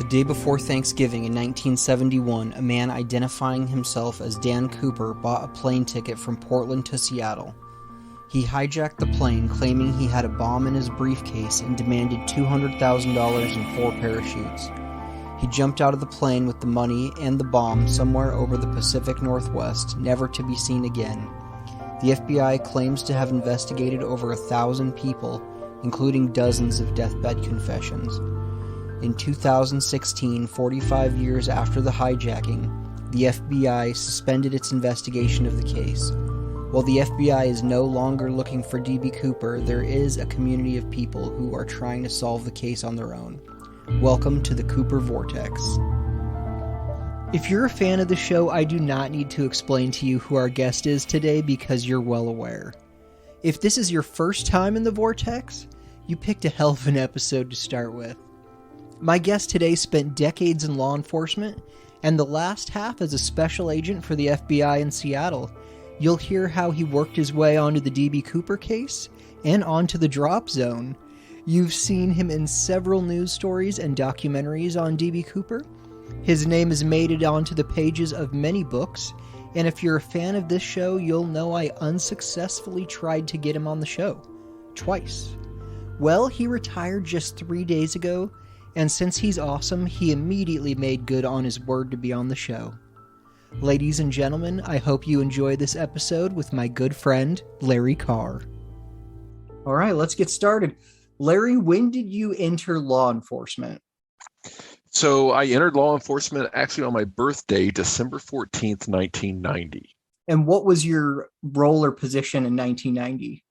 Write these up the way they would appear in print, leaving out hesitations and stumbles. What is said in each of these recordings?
The day before Thanksgiving in 1971, a man identifying himself as Dan Cooper bought a plane ticket from Portland to Seattle. He hijacked the plane, claiming he had a bomb in his briefcase, and demanded $200,000 and 4 parachutes. He jumped out of the plane with the money and the bomb somewhere over the Pacific Northwest, never to be seen again. The FBI claims to have investigated over 1,000 people, including dozens of deathbed confessions. In 2016, 45 years after the hijacking, the FBI suspended its investigation of the case. While the FBI is no longer looking for D.B. Cooper, there is a community of people who are trying to solve the case on their own. Welcome to the Cooper Vortex. If you're a fan of the show, I do not need to explain to you who our guest is today because you're well aware. If this is your first time in the Vortex, you picked a hell of an episode to start with. My guest today spent decades in law enforcement, and the last half as a special agent for the FBI in Seattle. You'll hear how he worked his way onto the D.B. Cooper case, and onto the Dropzone. You've seen him in several news stories and documentaries on D.B. Cooper. His name has made it onto the pages of many books, and if you're a fan of this show, you'll know I unsuccessfully tried to get him on the show. Twice. Well, he retired just 3 days ago, and since he's awesome, he immediately made good on his word to be on the show. Ladies and gentlemen, I hope you enjoy this episode with my good friend, Larry Carr. All right, let's get started. Larry, when did you enter law enforcement? So I entered law enforcement actually on my birthday, December 14th, 1990. And what was your role or position in 1990?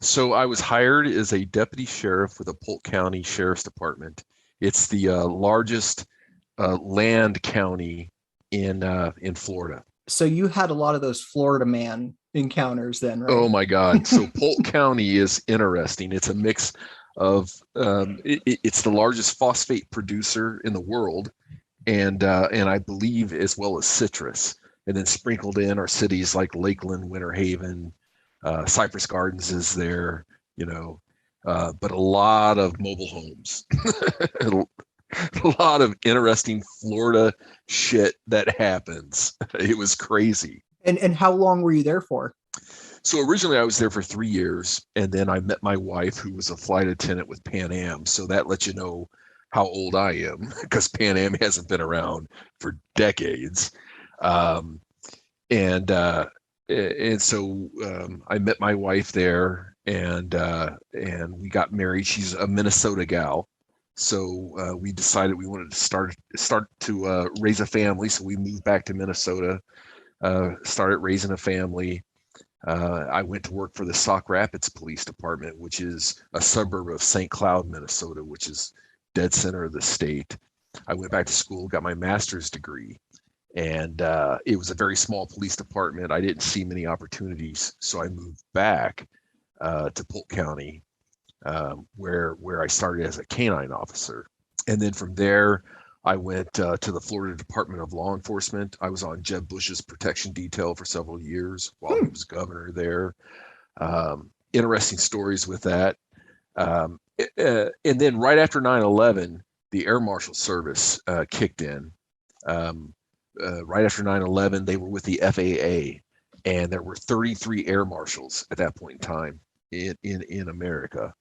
So I was hired as a deputy sheriff with the Polk County Sheriff's Department. It's the largest land county in Florida. So you had a lot of those Florida man encounters then, right? Oh my God. So Polk County is interesting. It's a mix of, it's the largest phosphate producer in the world, and I believe as well as citrus. And then sprinkled in are cities like Lakeland, Winter Haven, Cypress Gardens is there, but a lot of mobile homes. A lot of interesting Florida shit that happens. It was crazy. And how long were you there for? So originally I was there for 3 years, and then I met my wife, who was a flight attendant with Pan Am. So that lets you know how old I am, because Pan Am hasn't been around for decades. And so I met my wife there, and we got married. She's a Minnesota gal. So we decided we wanted to start to raise a family. So we moved back to Minnesota, started raising a family. I went to work for the Sauk Rapids Police Department, which is a suburb of St. Cloud, Minnesota, which is dead center of the state. I went back to school, got my master's degree, and it was a very small police department. I didn't see many opportunities, so I moved back to Polk County, where I started as a canine officer. And then from there, I went to the Florida Department of Law Enforcement. I was on Jeb Bush's protection detail for several years while he was governor there. Interesting stories with that. And then right after 9/11, the Air Marshal Service kicked in. Right after 9/11, they were with the FAA, and there were 33 air marshals at that point in time in America.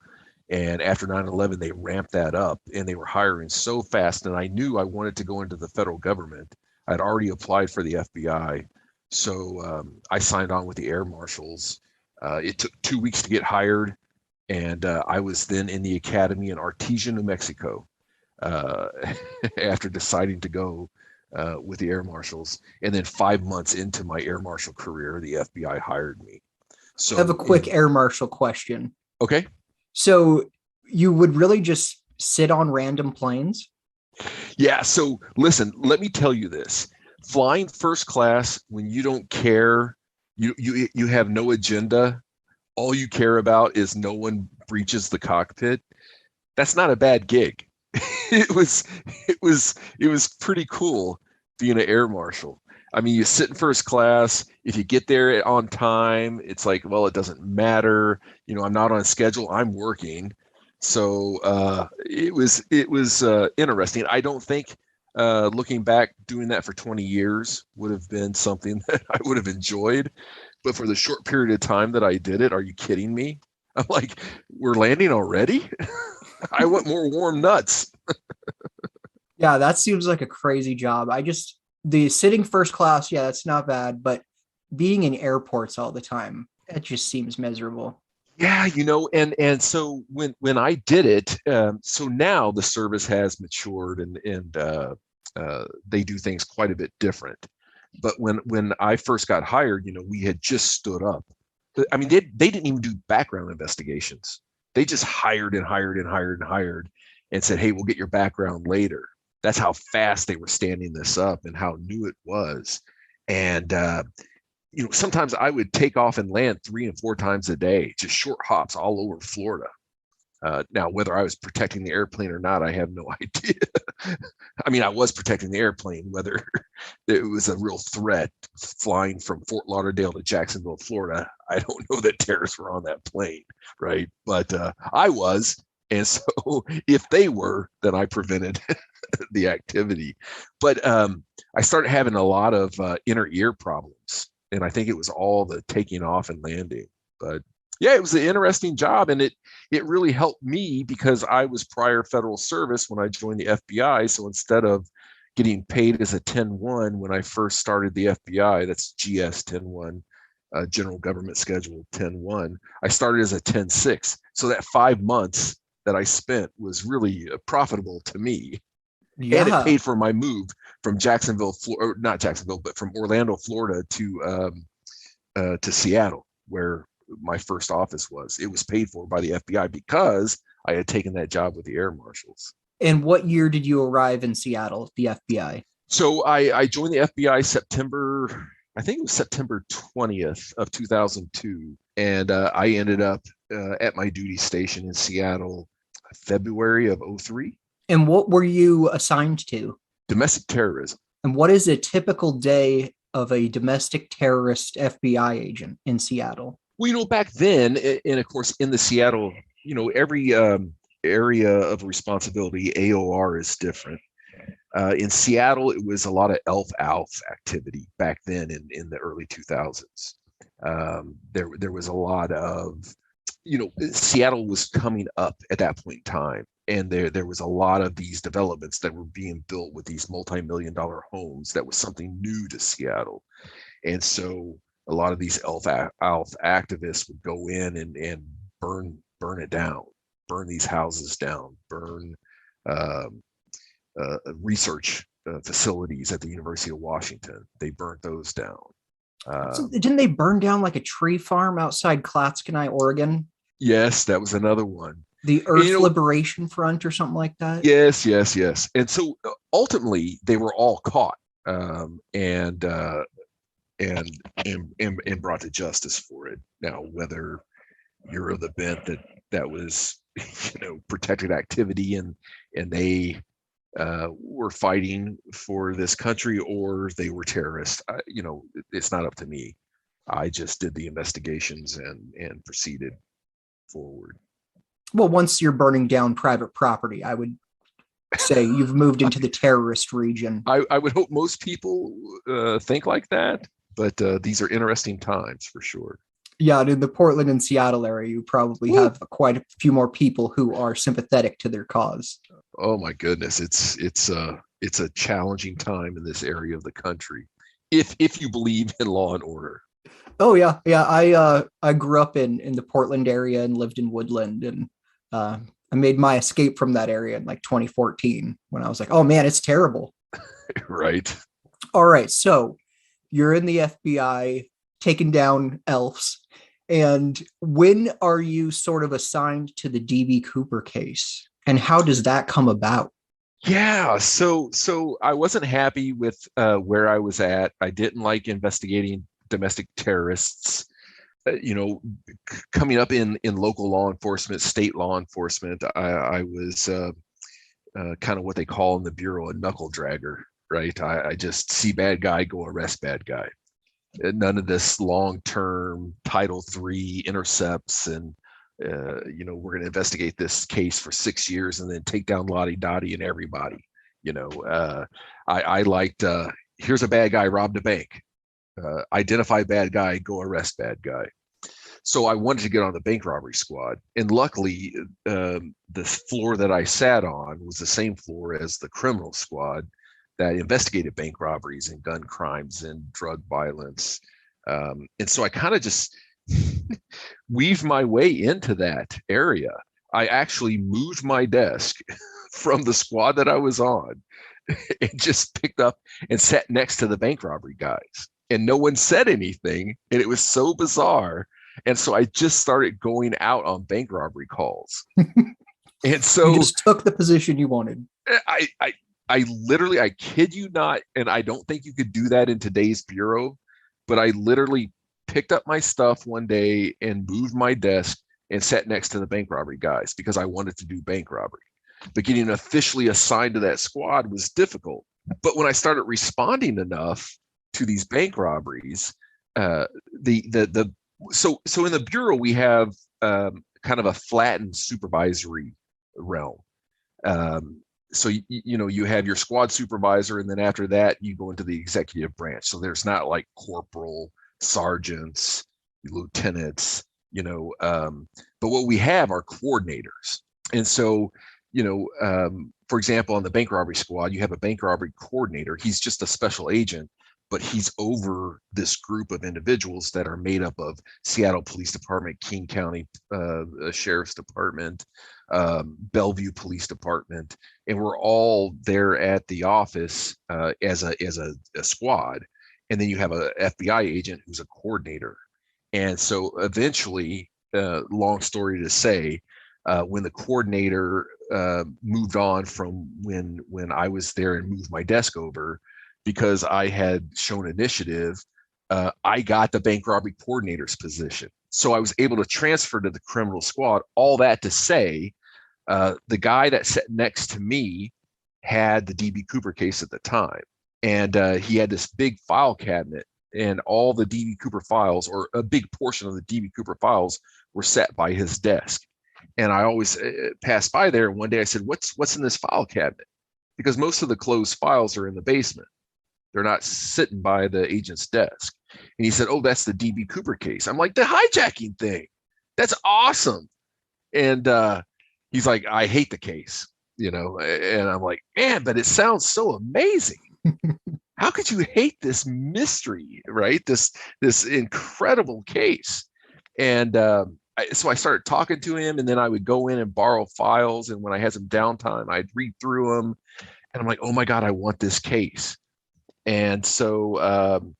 And after 9/11, they ramped that up, and they were hiring so fast. And I knew I wanted to go into the federal government. I'd already applied for the FBI. So I signed on with the air marshals. It took 2 weeks to get hired. And I was then in the academy in Artesia, New Mexico, after deciding to go with the air marshals. And then 5 months into my air marshal career, the FBI hired me. So I have a quick air marshal question. Okay. So you would really just sit on random planes? Yeah. So listen, let me tell you this. Flying first class, when you don't care, you have no agenda, all you care about is no one breaches the cockpit. That's not a bad gig. It was pretty cool being an air marshal. I mean, you sit in first class. If you get there on time, it's like, well, it doesn't matter. I'm not on schedule. I'm working. So it was interesting. I don't think looking back, doing that for 20 years would have been something that I would have enjoyed. But for the short period of time that I did it, are you kidding me? I'm like, we're landing already? I want more warm nuts. Yeah, that seems like a crazy job. The sitting first class, yeah, that's not bad, but being in airports all the time, it just seems miserable. Yeah, and so when I did it, so now the service has matured and they do things quite a bit different. But when I first got hired, we had just stood up. I mean, they didn't even do background investigations. They just hired and hired and hired and hired and said, "Hey, we'll get your background later." That's how fast they were standing this up and how new it was. And sometimes I would take off and land 3 and 4 times a day, just short hops all over Florida. Now, whether I was protecting the airplane or not, I have no idea. I mean, I was protecting the airplane, whether it was a real threat flying from Fort Lauderdale to Jacksonville, Florida. I don't know that terrorists were on that plane, right? But I was. And so if they were, then I prevented the activity. But I started having a lot of inner ear problems. And I think it was all the taking off and landing. But yeah, it was an interesting job, and it really helped me because I was prior federal service when I joined the FBI. So instead of getting paid as a 10-1 when I first started the FBI, that's GS 10-1, General Government Schedule 10-1, I started as a 10-6. So that 5 months that I spent was really profitable to me. And it Yeah. paid for my move from Jacksonville, or not Jacksonville, but from Orlando, Florida to Seattle, where my first office was. It was paid for by the FBI because I had taken that job with the air marshals. And what year did you arrive in Seattle, the FBI? So I joined the FBI September, I think it was September 20th of 2002. And I ended up at my duty station in Seattle, February of 03. And what were you assigned to? Domestic terrorism. And what is a typical day of a domestic terrorist FBI agent in Seattle? Well, back then, and of course, in the Seattle, every area of responsibility, AOR is different. In Seattle, it was a lot of elf-alf activity back then in the early 2000s. There was a lot of, Seattle was coming up at that point in time. And there was a lot of these developments that were being built with these multi-million-dollar homes. That was something new to Seattle. And so a lot of these elf activists would go in and burn it down, burn these houses down, burn research facilities at the University of Washington. They burnt those down. So didn't they burn down like a tree farm outside Clatskanie, Oregon? Yes, that was another one. The Earth Liberation Front or something like that? Yes. And so ultimately they were all caught and brought to justice for it. Now, whether you're of the bent that was, protected activity and they were fighting for this country or they were terrorists, it's not up to me. I just did the investigations and proceeded forward. Well, once you're burning down private property, I would say you've moved into the terrorist region. I would hope most people think like that, but these are interesting times for sure. Yeah, and in the Portland and Seattle area, you probably have quite a few more people who are sympathetic to their cause. Oh my goodness, it's a challenging time in this area of the country, if you believe in law and order. Oh yeah. I grew up in the Portland area and lived in Woodland, and I made my escape from that area in like 2014 when I was like, oh man, it's terrible. Right. All right, so you're in the FBI taking down elves, and when are you sort of assigned to the DB Cooper case, and how does that come about? Yeah, so I wasn't happy with where I was at. I didn't like investigating domestic terrorists. Coming up in local law enforcement, state law enforcement, I was kind of what they call in the bureau a knuckle dragger, right? I just see bad guy, go arrest bad guy. None of this long-term Title III intercepts and we're going to investigate this case for 6 years and then take down Lottie Dottie and everybody. I liked, here's a bad guy robbed a bank. Identify bad guy, go arrest bad guy. So I wanted to get on the bank robbery squad. And luckily, the floor that I sat on was the same floor as the criminal squad that investigated bank robberies and gun crimes and drug violence. And so I kind of just weaved my way into that area. I actually moved my desk from the squad that I was on and just picked up and sat next to the bank robbery guys. And no one said anything. And it was so bizarre. And so I just started going out on bank robbery calls. And so you just took the position you wanted. I literally, I kid you not, and I don't think you could do that in today's bureau, but I literally picked up my stuff one day and moved my desk and sat next to the bank robbery guys because I wanted to do bank robbery. But getting officially assigned to that squad was difficult. But when I started responding enough to these bank robberies, so in the bureau we have kind of a flattened supervisory realm. So you have your squad supervisor, and then after that you go into the executive branch. So there's not like corporal, sergeants, lieutenants, but what we have are coordinators. And so, for example, on the bank robbery squad, you have a bank robbery coordinator. He's just a special agent, but he's over this group of individuals that are made up of Seattle Police Department, King County Sheriff's Department, Bellevue Police Department, and we're all there at the office as a squad. And then you have a FBI agent who's a coordinator. And so eventually, long story to say, when the coordinator moved on from when I was there and moved my desk over, because I had shown initiative, I got the bank robbery coordinator's position. So I was able to transfer to the criminal squad. All that to say, the guy that sat next to me had the DB Cooper case at the time. And he had this big file cabinet, and all the DB Cooper files, or a big portion of the DB Cooper files, were set by his desk. And I always passed by there. And one day I said, what's in this file cabinet? Because most of the closed files are in the basement. They're not sitting by the agent's desk. And he said, oh, that's the DB Cooper case. I'm like, the hijacking thing. That's awesome. And he's like, I hate the case, and I'm like, man, but it sounds so amazing. How could you hate this mystery, right? This incredible case. And so I started talking to him, and then I would go in and borrow files. And when I had some downtime, I'd read through them. And I'm like, oh my God, I want this case. And so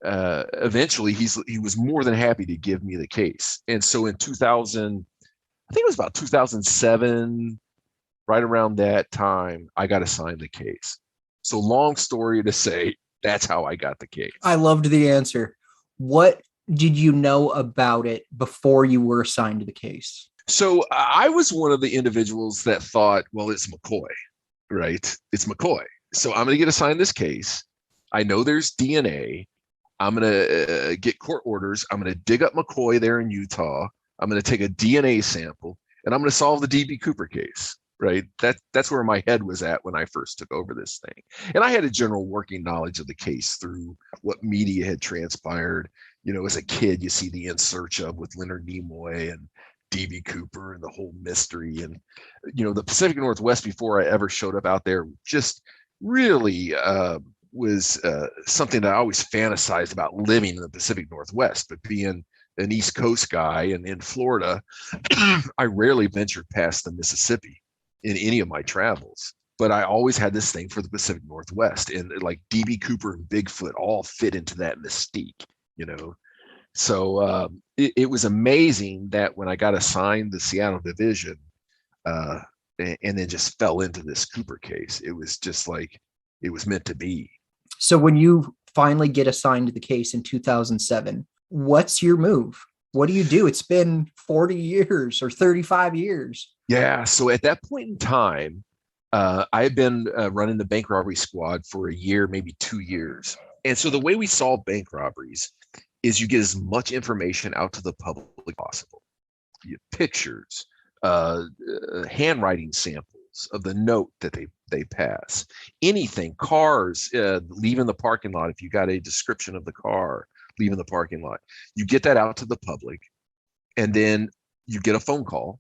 eventually he was more than happy to give me the case. And so in 2000, I think it was about 2007, right around that time, I got assigned the case. So long story to say, that's how I got the case. I loved the answer. What did you know about it before you were assigned to the case? So I was one of the individuals that thought, well, it's Mccoy, right? It's Mccoy. So I'm going to get assigned this case. I know there's DNA. I'm going to get court orders. I'm going to dig up Mccoy there in Utah. I'm going to take a DNA sample, and I'm going to solve the DB Cooper case. Right. That's where my head was at when I first took over this thing. And I had a general working knowledge of the case through what media had transpired. As a kid, you see the In Search Of with Leonard Nimoy and DB Cooper and the whole mystery. And, the Pacific Northwest, before I ever showed up out there, just really was something that I always fantasized about, living in the Pacific Northwest. But being an East Coast guy and in Florida, I rarely ventured past the Mississippi in any of my travels, but I always had this thing for the Pacific Northwest, and like DB Cooper and Bigfoot all fit into that mystique, So it was amazing that when I got assigned the Seattle division, and then just fell into this Cooper case, it was just like it was meant to be. So when you finally get assigned to the case in 2007, what's your move? What do you do? It's been 40 years or 35 years. Yeah. So at that point in time, I had been running the bank robbery squad for a year, maybe 2 years. And so the way we solve bank robberies is you get as much information out to the public as possible. pictures, handwriting samples of the note that they pass, anything, cars leaving the parking lot. If you got a description of the car leaving the parking lot, you get that out to the public, and then you get a phone call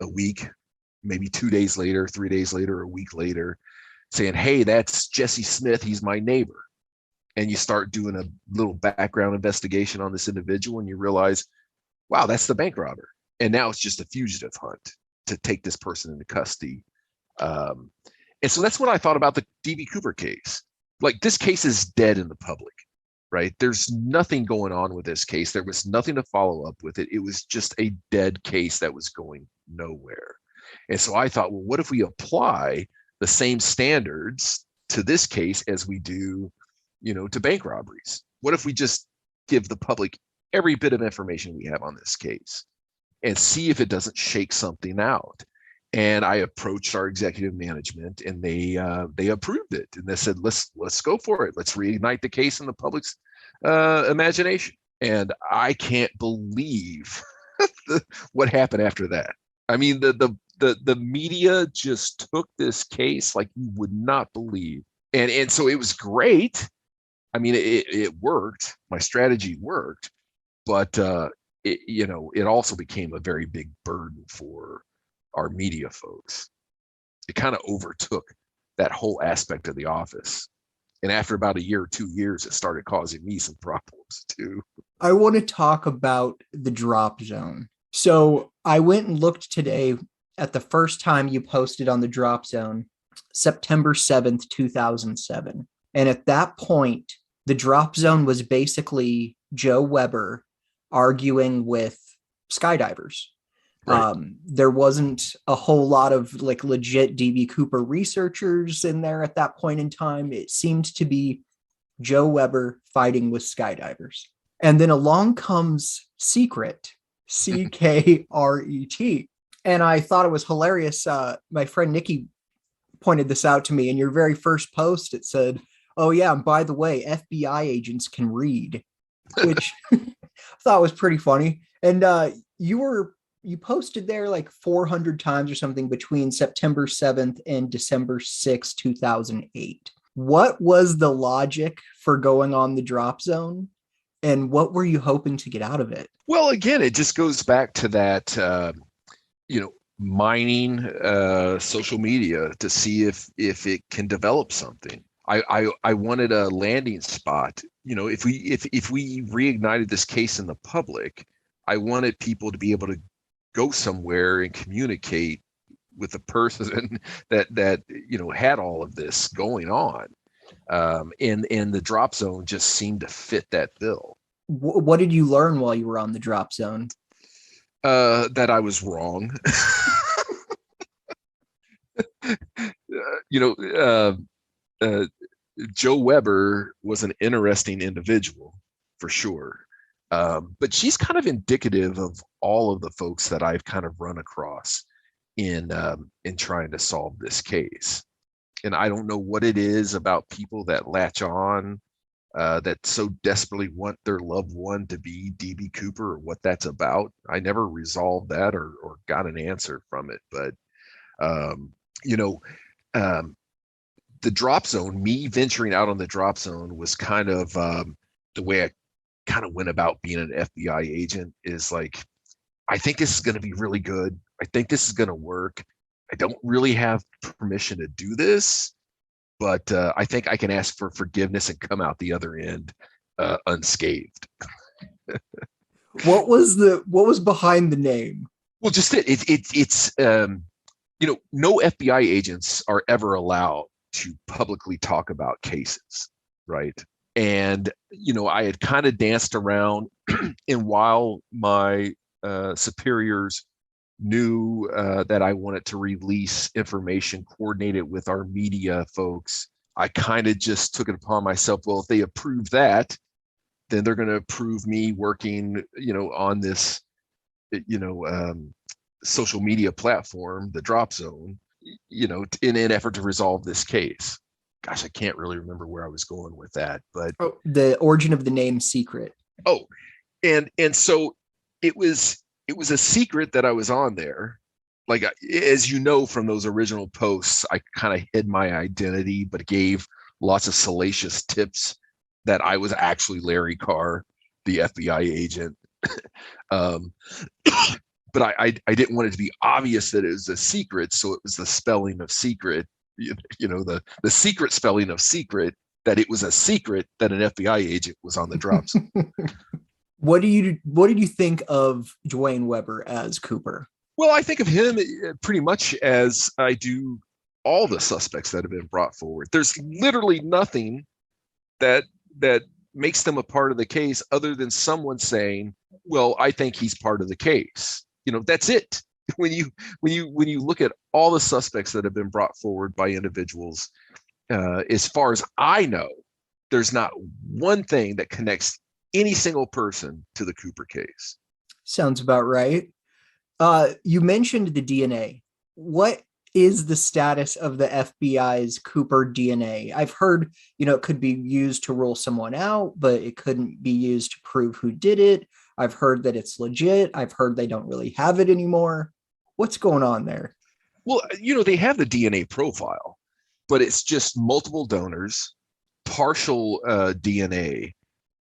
a week, maybe 2 days later, 3 days later, a week later, saying, hey, that's Jesse Smith, he's my neighbor. And you start doing a little background investigation on this individual, and you realize, wow, that's the bank robber. And now it's just a fugitive hunt to take this person into custody. And so that's what I thought about the D.B. Cooper case. Like, this case is dead in the public, right? There's nothing going on with this case. There was nothing to follow up with it. It was just a dead case that was going nowhere. And so I thought, well, what if we apply the same standards to this case as we do, to bank robberies? What if we just give the public every bit of information we have on this case and see if it doesn't shake something out? And I approached our executive management, and they approved it, and they said, let's go for it. Let's reignite the case in the public's imagination. And I can't believe what happened after that. I mean, the media just took this case like you would not believe, and so it was great. I mean, it worked. My strategy worked, but it also became a very big burden for our media folks. It kind of overtook that whole aspect of the office. And after about a year or 2 years, it started causing me some problems too. I want to talk about the Dropzone. So I went and looked today at the first time you posted on the Dropzone, September 7th, 2007. And at that point, the Dropzone was basically Joe Weber arguing with skydivers. Right. There wasn't a whole lot of like legit DB Cooper researchers in there at that point in time. It seemed to be Joe Weber fighting with skydivers. And then along comes ckret, ckret. And I thought it was hilarious. My friend Nikki pointed this out to me. In your very first post, it said, oh yeah, and by the way, FBI agents can read, which I thought was pretty funny. And you posted there like 400 times or something between September 7th and December 6th, 2008. What was the logic for going on the Dropzone, and what were you hoping to get out of it? Well, again, it just goes back to that, mining social media to see if it can develop something. I wanted a landing spot. If we reignited this case in the public, I wanted people to be able to go somewhere and communicate with the person that had all of this going on. And the Dropzone just seemed to fit that bill. What did you learn while you were on the Dropzone? That I was wrong. Joe Weber was an interesting individual for sure. But she's kind of indicative of all of the folks that I've kind of run across in trying to solve this case. And I don't know what it is about people that latch on, that so desperately want their loved one to be DB Cooper, or what that's about. I never resolved that or got an answer from it. But, the Dropzone, me venturing out on the Dropzone was kind of the way I kind of went about being an FBI agent, is like, I think this is going to be really good. I think this is going to work. I don't really have permission to do this, but I think I can ask for forgiveness and come out the other end unscathed. What was behind the name? Well, just it's no FBI agents are ever allowed to publicly talk about cases, right? And I had kind of danced around, and while my superiors knew that I wanted to release information coordinated with our media folks, I kind of just took it upon myself, well, if they approve that, then they're going to approve me working, on this, social media platform, the Dropzone, in an effort to resolve this case. Gosh, I can't really remember where I was going with that, but the origin of the name ckret. Oh, and so it was it was a secret that I was on there. Like, as you know from those original posts, I kind of hid my identity, but gave lots of salacious tips that I was actually Larry Carr, the FBI agent. um, but I didn't want it to be obvious that it was a secret, so it was the spelling of secret, the secret spelling of secret, that it was a secret that an FBI agent was on the drops. What did you think of Dwayne Weber as Cooper? Well, I think of him pretty much as I do all the suspects that have been brought forward. There's literally nothing that makes them a part of the case other than someone saying, well, I think he's part of the case. That's it. When you look at all the suspects that have been brought forward by individuals, as far as I know, there's not one thing that connects any single person to the Cooper case. Sounds about right. You mentioned the DNA. What is the status of the FBI's Cooper DNA? I've heard, it could be used to rule someone out, but it couldn't be used to prove who did it. I've heard that it's legit. I've heard they don't really have it anymore. What's going on there? Well, they have the DNA profile, but it's just multiple donors, partial DNA,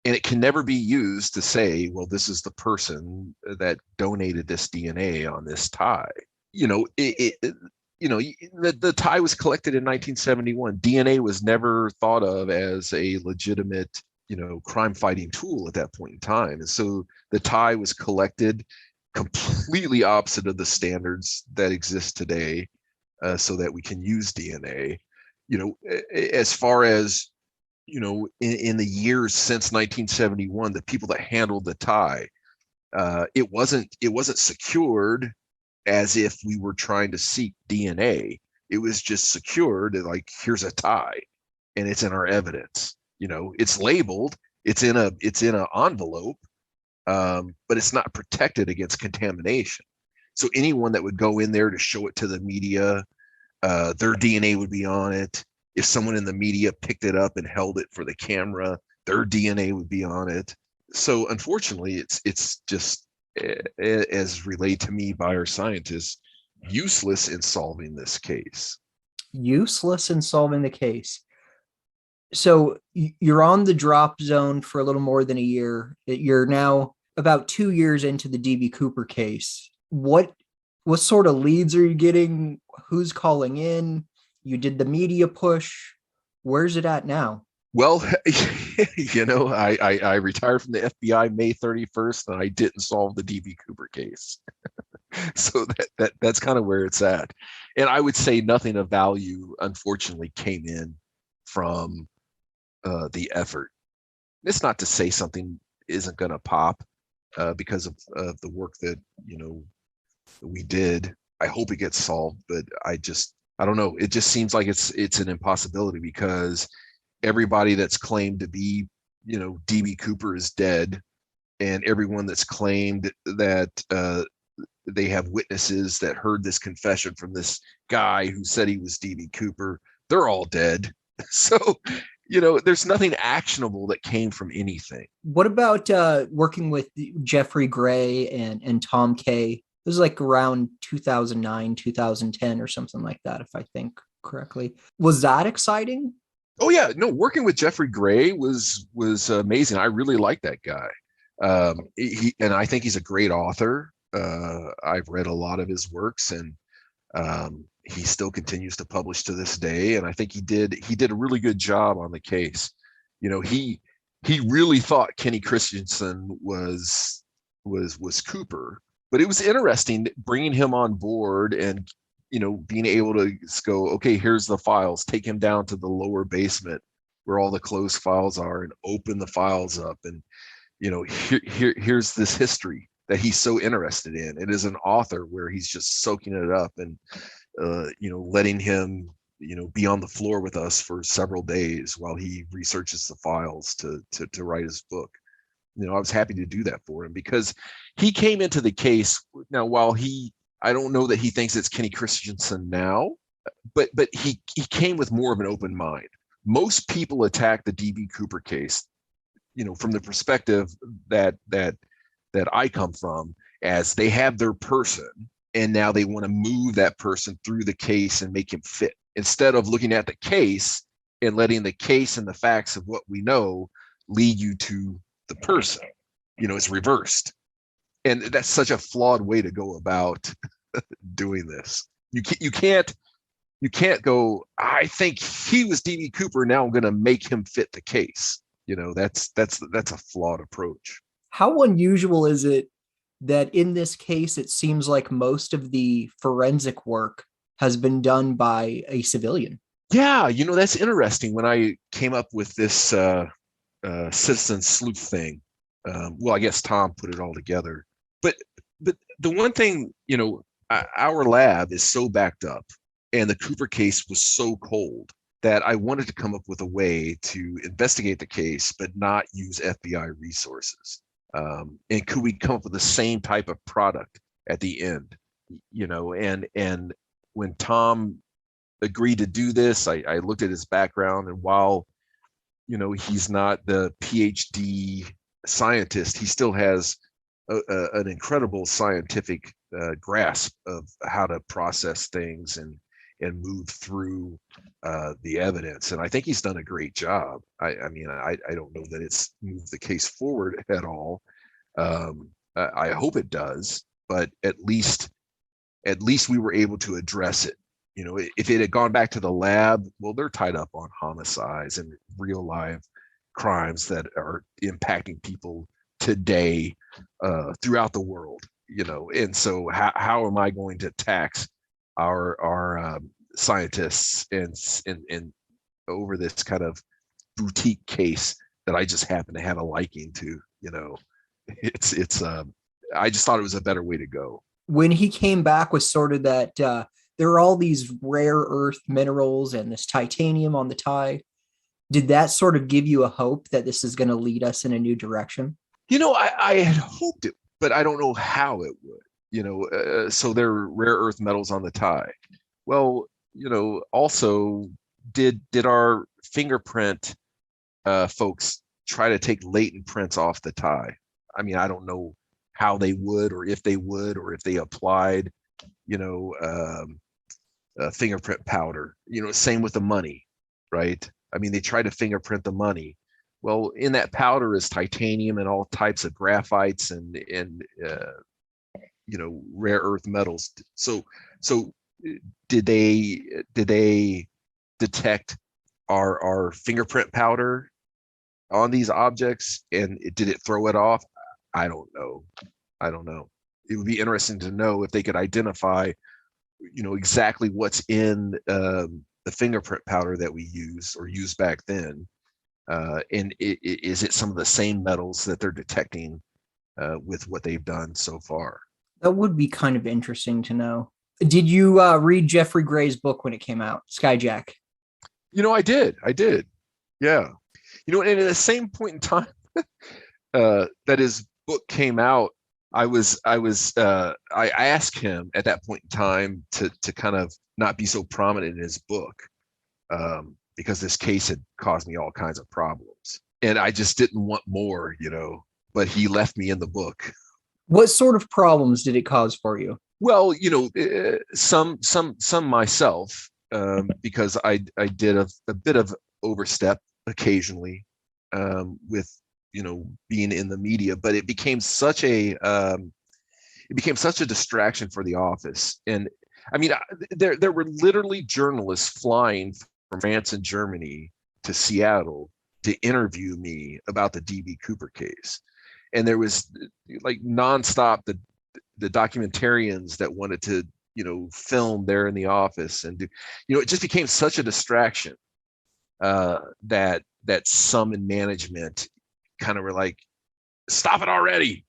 and it can never be used to say, well, this is the person that donated this DNA on this tie. The tie was collected in 1971. DNA was never thought of as a legitimate, crime fighting tool at that point in time. And so the tie was collected completely opposite of the standards that exist today, so that we can use DNA. As far as, in the years since 1971, the people that handled the tie, it wasn't secured as if we were trying to seek DNA. It was just secured like, here's a tie and it's in our evidence. It's labeled, it's in an envelope, but it's not protected against contamination. So anyone that would go in there to show it to the media, their DNA would be on it. If someone in the media picked it up and held it for the camera, their DNA would be on it. So unfortunately, it's just, as relayed to me by our scientists, useless in solving this case. Useless in solving the case. So you're on the drop zone for a little more than a year. You're now about 2 years into the DB Cooper case. What sort of leads are you getting? Who's calling in? You did the media push. Where's it at now? Well, I retired from the FBI May 31st, and I didn't solve the DB Cooper case. So that's kind of where it's at. And I would say nothing of value, unfortunately, came in from the effort. It's not to say something isn't going to pop because of the work that we did. I hope it gets solved, but I don't know. It just seems like it's an impossibility, because everybody that's claimed to be, DB Cooper is dead, and everyone that's claimed that they have witnesses that heard this confession from this guy who said he was DB Cooper, they're all dead. So, there's nothing actionable that came from anything. What about working with Jeffrey Gray and Tom Kay? It was like around 2009, 2010 or something like that, if I think correctly. Was that exciting? Oh yeah, no, working with Jeffrey Gray was amazing. I really like that guy. And I think he's a great author. I've read a lot of his works, and he still continues to publish to this day. And I think he did a really good job on the case. He really thought Kenny Christensen was Cooper, but it was interesting bringing him on board and being able to go, okay, here's the files, take him down to the lower basement where all the closed files are and open the files up. And, here's this history that he's so interested in. It is an author where he's just soaking it up and, letting him, be on the floor with us for several days while he researches the files to write his book. I was happy to do that for him, because he came into the case. Now, while I don't know that he thinks it's Kenny Christensen now, but he came with more of an open mind. Most people attack the DB Cooper case, from the perspective that that I come from, as they have their person, and now they want to move that person through the case and make him fit, instead of looking at the case and letting the case and the facts of what we know lead you to the person. It's reversed. And that's such a flawed way to go about doing this. You can't go, I think he was DB Cooper, now I'm going to make him fit the case. That's a flawed approach. How unusual is it that in this case, it seems like most of the forensic work has been done by a civilian? Yeah, that's interesting. When I came up with this citizen sleuth thing, well, I guess Tom put it all together. But the one thing, our lab is so backed up, and the Cooper case was so cold, that I wanted to come up with a way to investigate the case, but not use FBI resources. And could we come up with the same type of product at the end? And when Tom agreed to do this, I looked at his background, and while he's not the PhD scientist, he still has an incredible scientific grasp of how to process things and move through the evidence. And I think he's done a great job. I don't know that it's moved the case forward at all. I hope it does, but at least we were able to address it. If it had gone back to the lab, well, they're tied up on homicides and real live crimes that are impacting people today throughout the world. And so how am I going to tax our scientists and over this kind of boutique case that I just happen to have a liking to? It's I just thought it was a better way to go. When he came back with sort of that, there are all these rare earth minerals and this titanium on the tie. Did that sort of give you a hope that this is going to lead us in a new direction? I had hoped it, but I don't know how it would. So there are rare earth metals on the tie. Well, also did our fingerprint folks try to take latent prints off the tie? I don't know how they would, or if they applied, fingerprint powder. Same with the money, right? They try to fingerprint the money. Well, in that powder is titanium and all types of graphites and rare earth metals. So did they detect our fingerprint powder on these objects, and did it throw it off? I don't know. It would be interesting to know if they could identify, exactly what's in the fingerprint powder that we use or used back then. And is it some of the same metals that they're detecting with what they've done so far? That would be kind of interesting to know. Did you read Jeffrey Gray's book when it came out, Skyjack? I did. Yeah. And at the same point in time that his book came out, I asked him at that point in time to kind of not be so prominent in his book, because this case had caused me all kinds of problems, and I just didn't want more, but he left me in the book. What sort of problems did it cause for you? Well, some myself, because I did a bit of overstep occasionally, with being in the media, but it became such a distraction for the office. And there were literally journalists flying from France and Germany to Seattle to interview me about the DB Cooper case, and there was like nonstop the documentarians that wanted to film there in the office, and it just became such a distraction that some in management kind of were like, stop it already.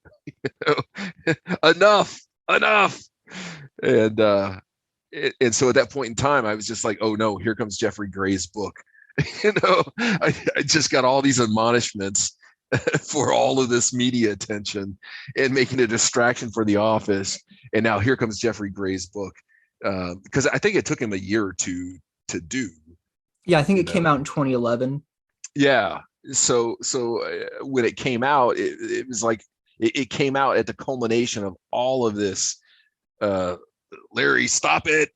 Enough. And so at that point in time, I was just like, oh no, here comes Jeffrey Gray's book. I just got all these admonishments for all of this media attention and making a distraction for the office. And now here comes Jeffrey Gray's book. Because I think it took him a year or two to do. Yeah, I think it came out in 2011. Yeah. So when it came out, it was like, it came out at the culmination of all of this, Larry, stop it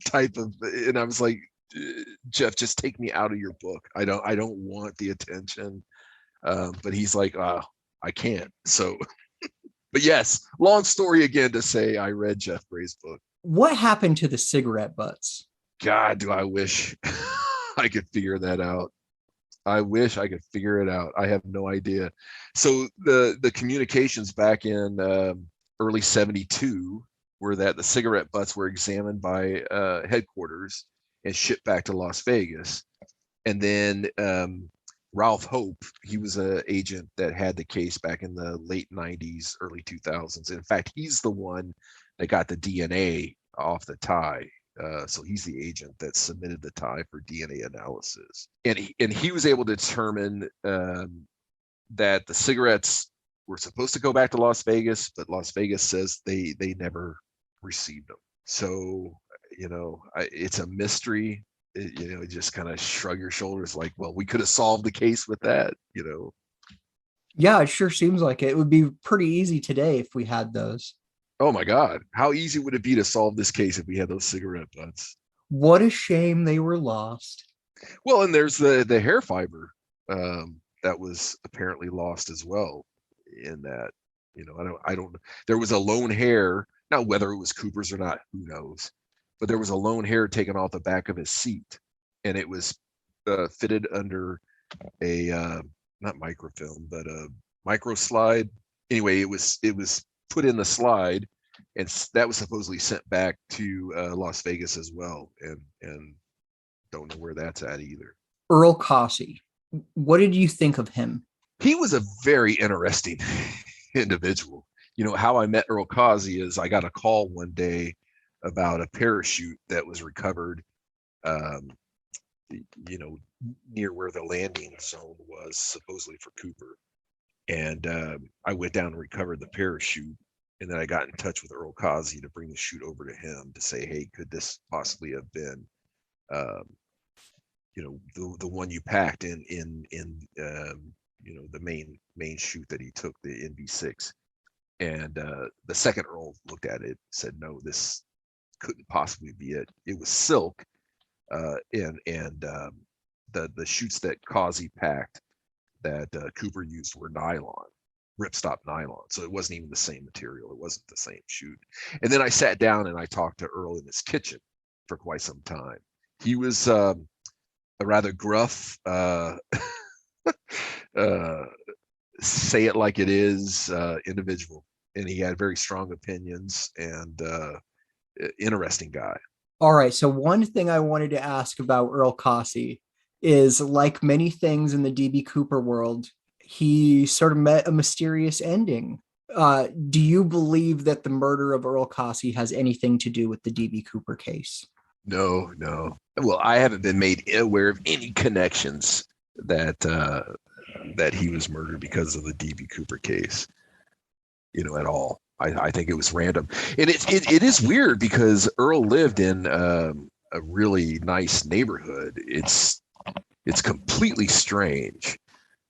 type of, and I was like, Jeff, just take me out of your book. I don't want the attention. But he's like, I can't. So, but yes, long story again to say I read Jeff Bray's book. What happened to the cigarette butts? God, do I wish I could figure that out. I wish I could figure it out. I have no idea. So the communications back in early 72 were that the cigarette butts were examined by headquarters and shipped back to Las Vegas. And then Ralph Hope, he was an agent that had the case back in the late 90s, early 2000s. In fact, he's the one that got the DNA off the tie. So he's the agent that submitted the tie for DNA analysis. And he was able to determine that the cigarettes were supposed to go back to Las Vegas, but Las Vegas says they never received them. So, it's a mystery. Just kind of shrug your shoulders like, well, we could have solved the case with that, Yeah, it sure seems like it would be pretty easy today if we had those. Oh my God. How easy would it be to solve this case if we had those cigarette butts? What a shame they were lost. Well, and there's the hair fiber that was apparently lost as well in that, I don't, there was a lone hair. Now, whether it was Cooper's or not, who knows? But there was a lone hair taken off the back of his seat, and it was fitted under a not microfilm, but a micro slide. Anyway, it was put in the slide, and that was supposedly sent back to Las Vegas as well, and don't know where that's at either. Earl Causey, what did you think of him? He was a very interesting individual. How I met Earl Causey is I got a call one day about a parachute that was recovered, near where the landing zone was supposedly for Cooper. And I went down and recovered the parachute. And then I got in touch with Earl Causey to bring the chute over to him to say, hey, could this possibly have been, the one you packed in the main chute that he took, the NB6. And the second Earl looked at it, said, no, this couldn't possibly be it. It was silk, and the chutes that Causey packed that Cooper used were nylon, ripstop nylon. So it wasn't even the same material. It wasn't the same chute. And then I sat down and I talked to Earl in his kitchen for quite some time. He was a rather gruff, say it like it is individual, and he had very strong opinions, and interesting guy. All right, so one thing I wanted to ask about Earl Causey is, like many things in the DB Cooper world, he sort of met a mysterious ending. Do you believe that the murder of Earl Causey has anything to do with the DB Cooper case? No. Well, I haven't been made aware of any connections that he was murdered because of the DB Cooper case, at all. I think it was random. And it is weird because Earl lived in a really nice neighborhood. It's completely strange.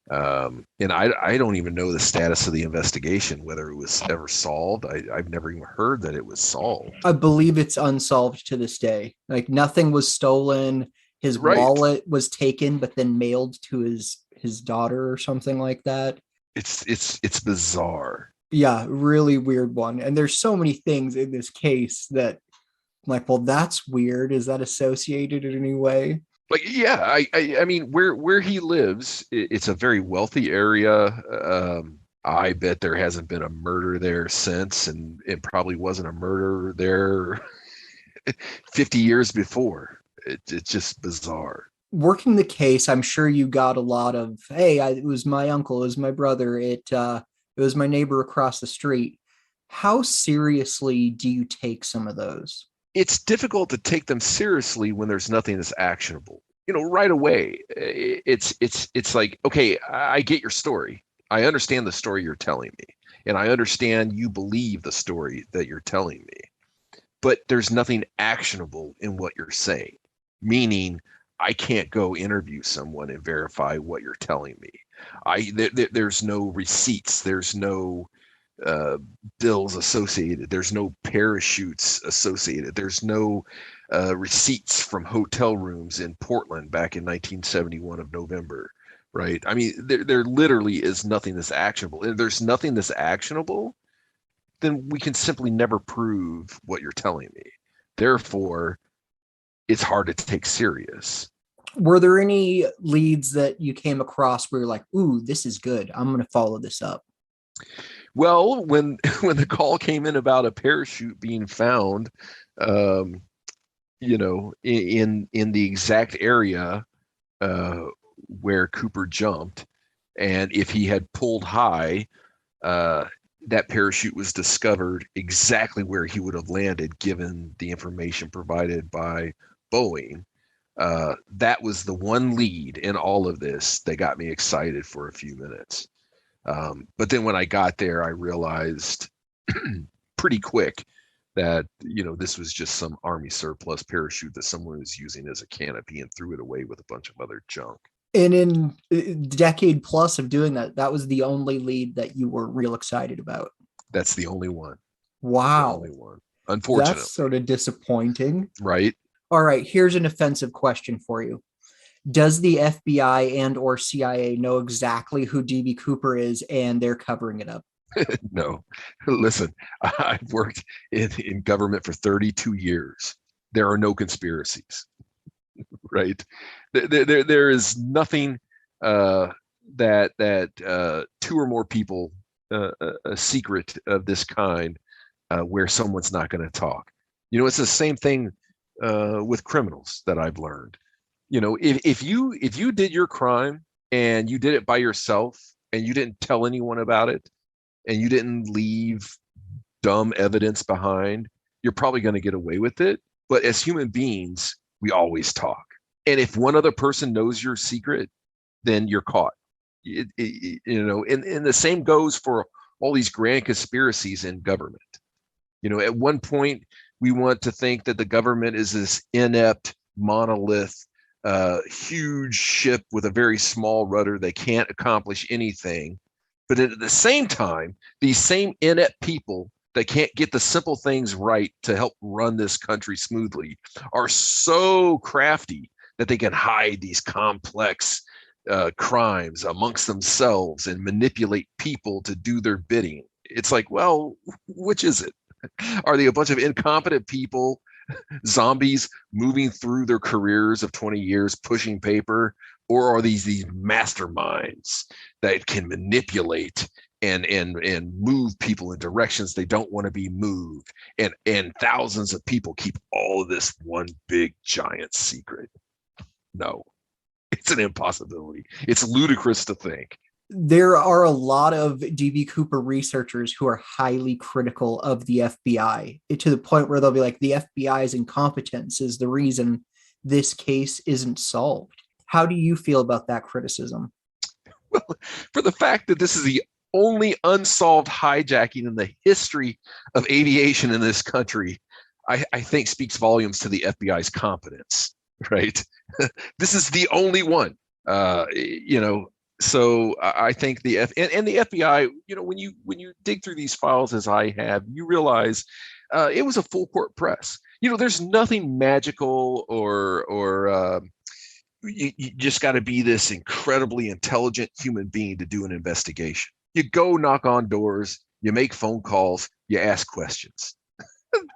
And I don't even know the status of the investigation, whether it was ever solved. I've never even heard that it was solved. I believe it's unsolved to this day. Like, nothing was stolen. His Right. wallet was taken, but then mailed to his daughter or something like that. It's bizarre. Yeah, really weird one. And there's so many things in this case that, like, well, that's weird. Is that associated in any way? Like, yeah, I mean, where he lives, it's a very wealthy area. I bet there hasn't been a murder there since, and it probably wasn't a murder there 50 years before. It's just bizarre. Working the case, I'm sure you got a lot of, hey, it was my uncle, it was my brother, it was my neighbor across the street. How seriously do you take some of those? It's difficult to take them seriously when there's nothing that's actionable. Right away, it's like, okay, I get your story. I understand the story you're telling me, and I understand you believe the story that you're telling me, but there's nothing actionable in what you're saying, meaning I can't go interview someone and verify what you're telling me. There's no receipts. There's no bills associated. There's no parachutes associated. There's no receipts from hotel rooms in Portland back in 1971 of November, right? I mean, there literally is nothing that's actionable. And if there's nothing that's actionable, then we can simply never prove what you're telling me. Therefore, it's hard to take serious. Were there any leads that you came across where you're like, ooh, this is good, I'm going to follow this up? Well, when the call came in about a parachute being found, in the exact area where Cooper jumped, and if he had pulled high, that parachute was discovered exactly where he would have landed, given the information provided by Boeing. That was the one lead in all of this that got me excited for a few minutes. But then when I got there, I realized pretty quick that, this was just some Army surplus parachute that someone was using as a canopy and threw it away with a bunch of other junk. And in a decade plus of doing that, that was the only lead that you were real excited about. That's the only one. Wow. The only one. Unfortunately. That's sort of disappointing. Right. All right, here's an offensive question for you. Does the FBI and or CIA know exactly who DB Cooper is and they're covering it up? No. Listen, I've worked in government for 32 years. There are no conspiracies, right? There is nothing that two or more people, a secret of this kind, where someone's not going to talk. It's the same thing with criminals that I've learned. If you did your crime and you did it by yourself and you didn't tell anyone about it and you didn't leave dumb evidence behind, you're probably going to get away with it. But as human beings, we always talk. And if one other person knows your secret, then you're caught. And the same goes for all these grand conspiracies in government. At one point, we want to think that the government is this inept monolith, huge ship with a very small rudder. They can't accomplish anything. But at the same time, these same inept people that can't get the simple things right to help run this country smoothly are so crafty that they can hide these complex crimes amongst themselves and manipulate people to do their bidding. It's like, well, which is it? Are they a bunch of incompetent people, zombies moving through their careers of 20 years pushing paper? Or are these masterminds that can manipulate and move people in directions they don't want to be moved? And thousands of people keep all of this one big giant secret. No, it's an impossibility. It's ludicrous to think. There are a lot of DB Cooper researchers who are highly critical of the FBI, to the point where they'll be like, the FBI's incompetence is the reason this case isn't solved. How do you feel about that criticism? Well, for the fact that this is the only unsolved hijacking in the history of aviation in this country, I think speaks volumes to the FBI's competence, right? This is the only one, So I think the FBI, when you dig through these files as I have, you realize it was a full court press. There's nothing magical or you just got to be this incredibly intelligent human being to do an investigation. You go knock on doors, you make phone calls, you ask questions.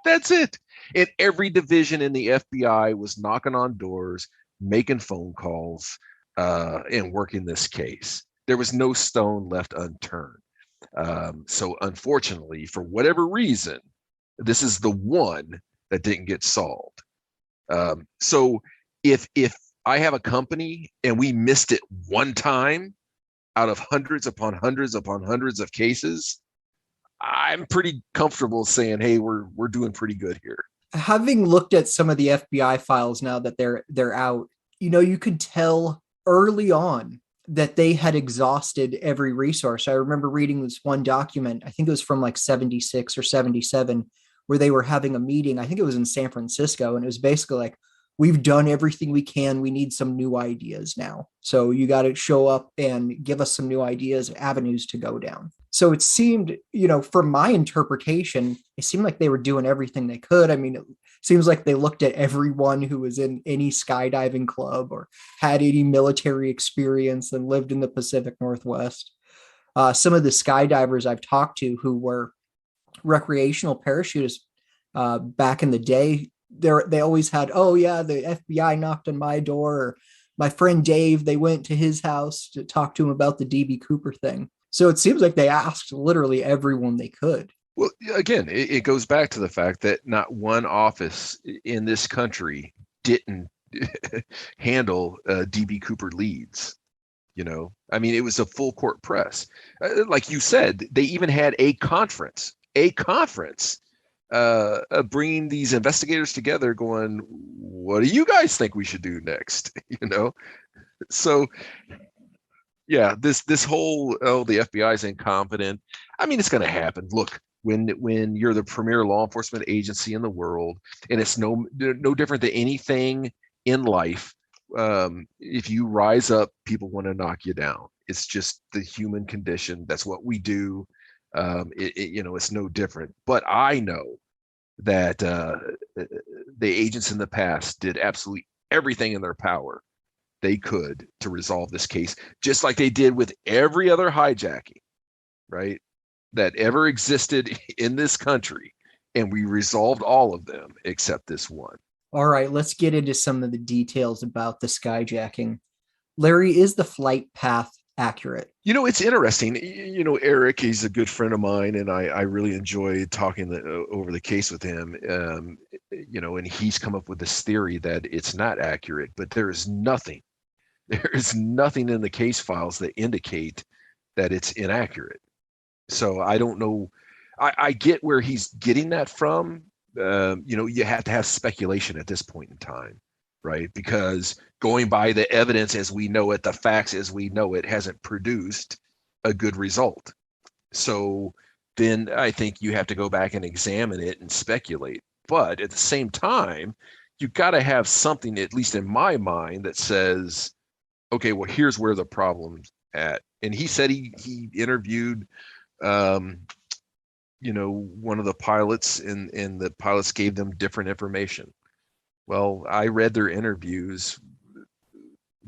That's it. And every division in the FBI was knocking on doors, making phone calls, and working this case. There was no stone left unturned. So unfortunately, for whatever reason, this is the one that didn't get solved. So if I have a company and we missed it one time out of hundreds upon hundreds upon hundreds of cases, I'm pretty comfortable saying, hey, we're doing pretty good here. Having looked at some of the FBI files now that they're out, you could tell early on that they had exhausted every resource. I remember reading this one document, I think it was from like 76 or 77, where they were having a meeting. I think it was in San Francisco. And it was basically like, we've done everything we can. We need some new ideas now. So you got to show up and give us some new ideas, avenues to go down. So it seemed, from my interpretation, it seemed like they were doing everything they could. I mean, it seems like they looked at everyone who was in any skydiving club or had any military experience and lived in the Pacific Northwest. Some of the skydivers I've talked to who were recreational parachutists back in the day, they always had, oh yeah, the FBI knocked on my door, or my friend Dave, they went to his house to talk to him about the DB Cooper thing. So it seems like they asked literally everyone they could. Well, again, it goes back to the fact that not one office in this country didn't handle DB Cooper leads. I mean, it was a full court press. Like you said, they even had a conference, bringing these investigators together going, what do you guys think we should do next? So yeah, this whole, the FBI is incompetent. I mean, it's going to happen. Look, when you're the premier law enforcement agency in the world, and it's no different than anything in life, if you rise up, people want to knock you down. It's just the human condition. That's what we do. It's no different. But I know that the agents in the past did absolutely everything in their power they could to resolve this case, just like they did with every other hijacking, right, that ever existed in this country. And we resolved all of them except this one. All right, let's get into some of the details about the skyjacking. Larry, is the flight path accurate? It's interesting. Eric, he's a good friend of mine, and I really enjoy talking over the case with him. And he's come up with this theory that it's not accurate, but there is nothing in the case files that indicate that it's inaccurate. So I don't know. I get where he's getting that from. You have to have speculation at this point in time, right? Because going by the evidence as we know it, the facts as we know it, hasn't produced a good result. So then I think you have to go back and examine it and speculate. But at the same time, you've got to have something, at least in my mind, that says, okay, well, here's where the problem's at. And he said he interviewed one of the pilots, and the pilots gave them different information. Well, I read their interviews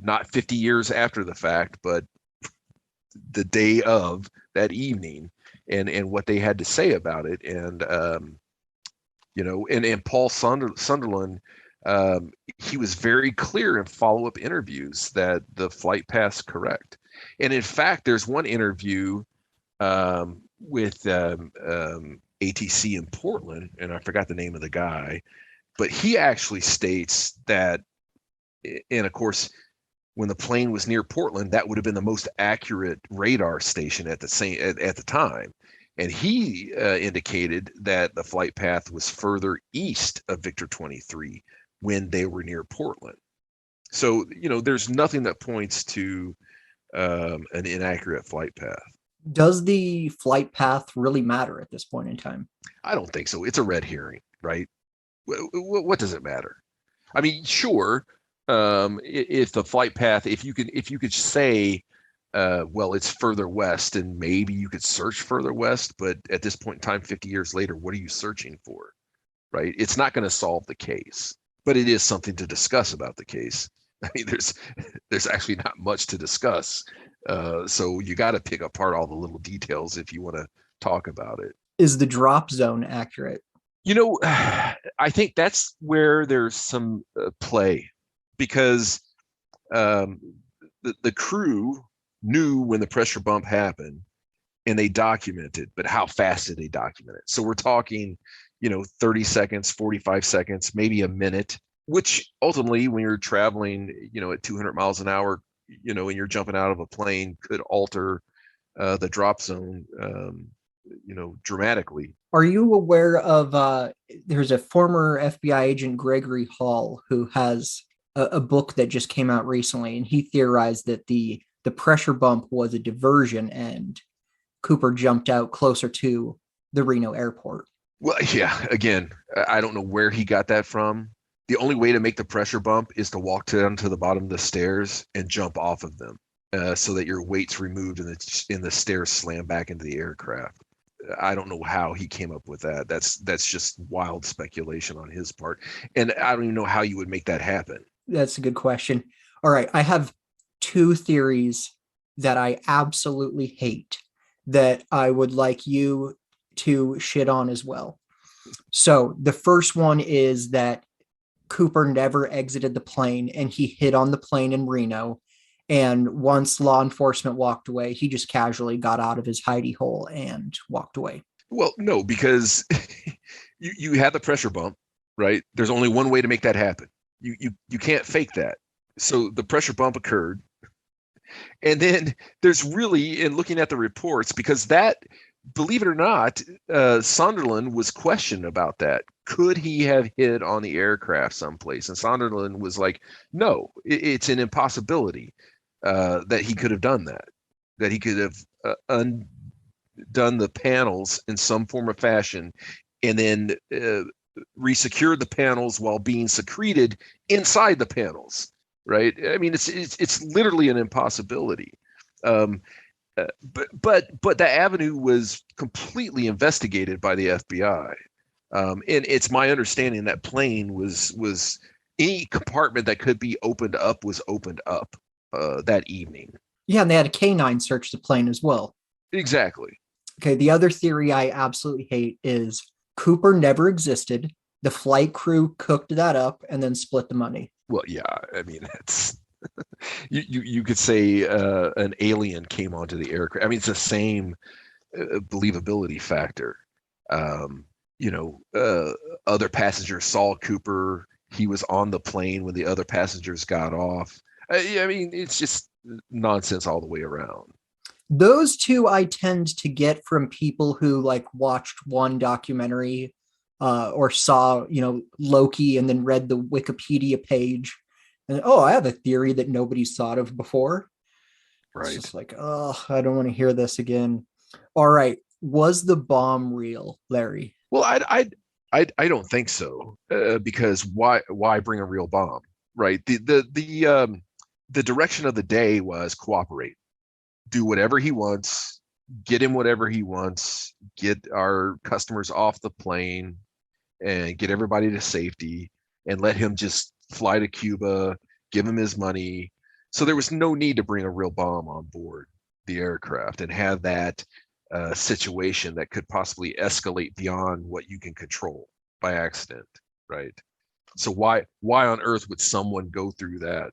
not 50 years after the fact, but the day of that evening, and what they had to say about it. And and Paul Sunderland, he was very clear in follow-up interviews that the flight path's correct. And in fact, there's one interview with ATC in Portland, and I forgot the name of the guy, but he actually states that, and of course, when the plane was near Portland, that would have been the most accurate radar station at the time. And he indicated that the flight path was further east of Victor 23 when they were near Portland. So, there's nothing that points to an inaccurate flight path. Does the flight path really matter at this point in time? I don't think so. It's a red herring, right? What does it matter? I mean, sure, if the flight path, if you could say, well, it's further west, and maybe you could search further west, but at this point in time, 50 years later, what are you searching for, right? It's not going to solve the case, but it is something to discuss about the case. I mean, there's actually not much to discuss. So you got to pick apart all the little details if you want to talk about it. Is the drop zone accurate? I think that's where there's some play, because the crew knew when the pressure bump happened, and they documented, but how fast did they document it? So we're talking, 30 seconds, 45 seconds, maybe a minute, which ultimately, when you're traveling, at 200 miles an hour, and you're jumping out of a plane, could alter the drop zone, dramatically. Are you aware of, there's a former FBI agent, Gregory Hall, who has a book that just came out recently, and he theorized that the pressure bump was a diversion and Cooper jumped out closer to the Reno airport. Well, yeah, again, I don't know where he got that from. The only way to make the pressure bump is to walk down to the bottom of the stairs and jump off of them. so that your weight's removed and the stairs slam back into the aircraft. I don't know how he came up with that. That's just wild speculation on his part, and I don't even know how you would make that happen. That's a good question. All right, I have two theories that I absolutely hate that I would like you to shit on as well. So the first one is that Cooper never exited the plane and he hid on the plane in Reno. And once law enforcement walked away, he just casually got out of his hidey hole and walked away. Well, no, because you had the pressure bump, right? There's only one way to make that happen. You can't fake that. So the pressure bump occurred. And then there's really, in looking at the reports, because that, believe it or not, Sunderland was questioned about that. Could he have hid on the aircraft someplace? And Sunderland was like, no, it's an impossibility that he could have done that he could have undone the panels in some form or fashion and then resecured the panels while being secreted inside the panels. Right? I mean, it's literally an impossibility. But the avenue was completely investigated by the FBI, and it's my understanding that plane was any compartment that could be opened up was opened up that evening. Yeah, and they had a canine search the plane as well. Exactly. Okay, the other theory I absolutely hate is Cooper never existed. The flight crew cooked that up and then split the money. Well, yeah, I mean, it's you could say an alien came onto the aircraft. I mean, it's the same believability factor. Other passengers saw Cooper. He was on the plane when the other passengers got off. I mean, it's just nonsense all the way around. Those two I tend to get from people who like watched one documentary or saw, Loki and then read the Wikipedia page. And, I have a theory that nobody's thought of before. Right. It's just like, I don't want to hear this again. All right. Was the bomb real, Larry? Well, I don't think so, because why bring a real bomb, right? The direction of the day was cooperate, do whatever he wants, get him whatever he wants, get our customers off the plane, and get everybody to safety, and let him just fly to Cuba, give him his money. So there was no need to bring a real bomb on board the aircraft and have that situation that could possibly escalate beyond what you can control by accident, right? So why on earth would someone go through that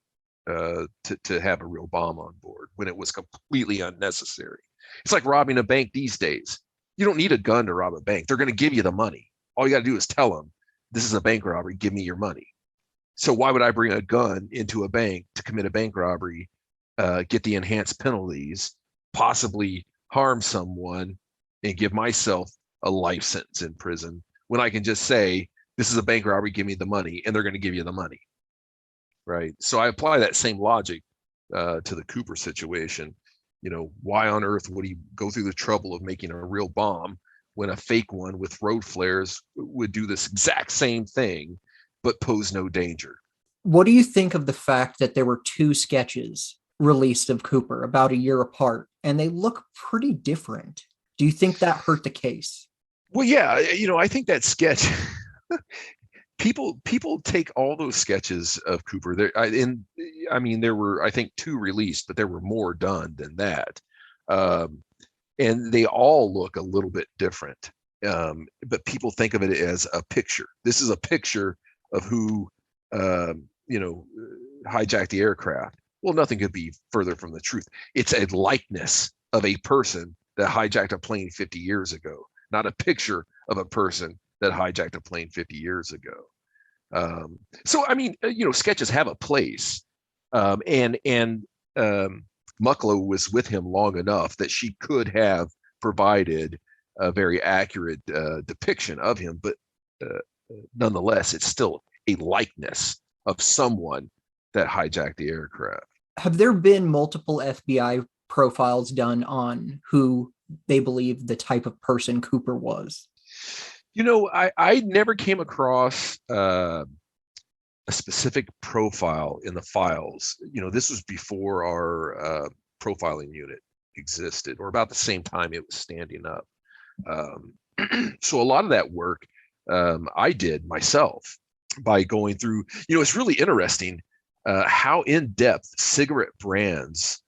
to have a real bomb on board when it was completely unnecessary? It's like robbing a bank these days. You don't need a gun to rob a bank. They're going to give you the money. All you got to do is tell them, this is a bank robbery, give me your money. So why would I bring a gun into a bank to commit a bank robbery, get the enhanced penalties, possibly harm someone, and give myself a life sentence in prison when I can just say, this is a bank robbery, give me the money, and they're going to give you the money, right? So I apply that same logic to the Cooper situation. Why on earth would he go through the trouble of making a real bomb when a fake one with road flares would do this exact same thing, but pose no danger? What do you think of the fact that there were two sketches released of Cooper about a year apart, and they look pretty different? Do you think that hurt the case? Well, yeah, I think that sketch, people take all those sketches of Cooper there. There were, I think, 2 released, but there were more done than that. And they all look a little bit different. But people think of it as a picture. This is a picture of who, hijacked the aircraft. Well, nothing could be further from the truth. It's a likeness of a person that hijacked a plane 50 years ago, not a picture of a person that hijacked a plane 50 years ago. Sketches have a place. And Mccoy was with him long enough that she could have provided a very accurate depiction of him, but nonetheless, it's still a likeness of someone that hijacked the aircraft. Have there been multiple FBI profiles done on who they believe the type of person Cooper was? I never came across a specific profile in the files. This was before our profiling unit existed, or about the same time it was standing up. So a lot of that work I did myself by going through, it's really interesting how in-depth cigarette brands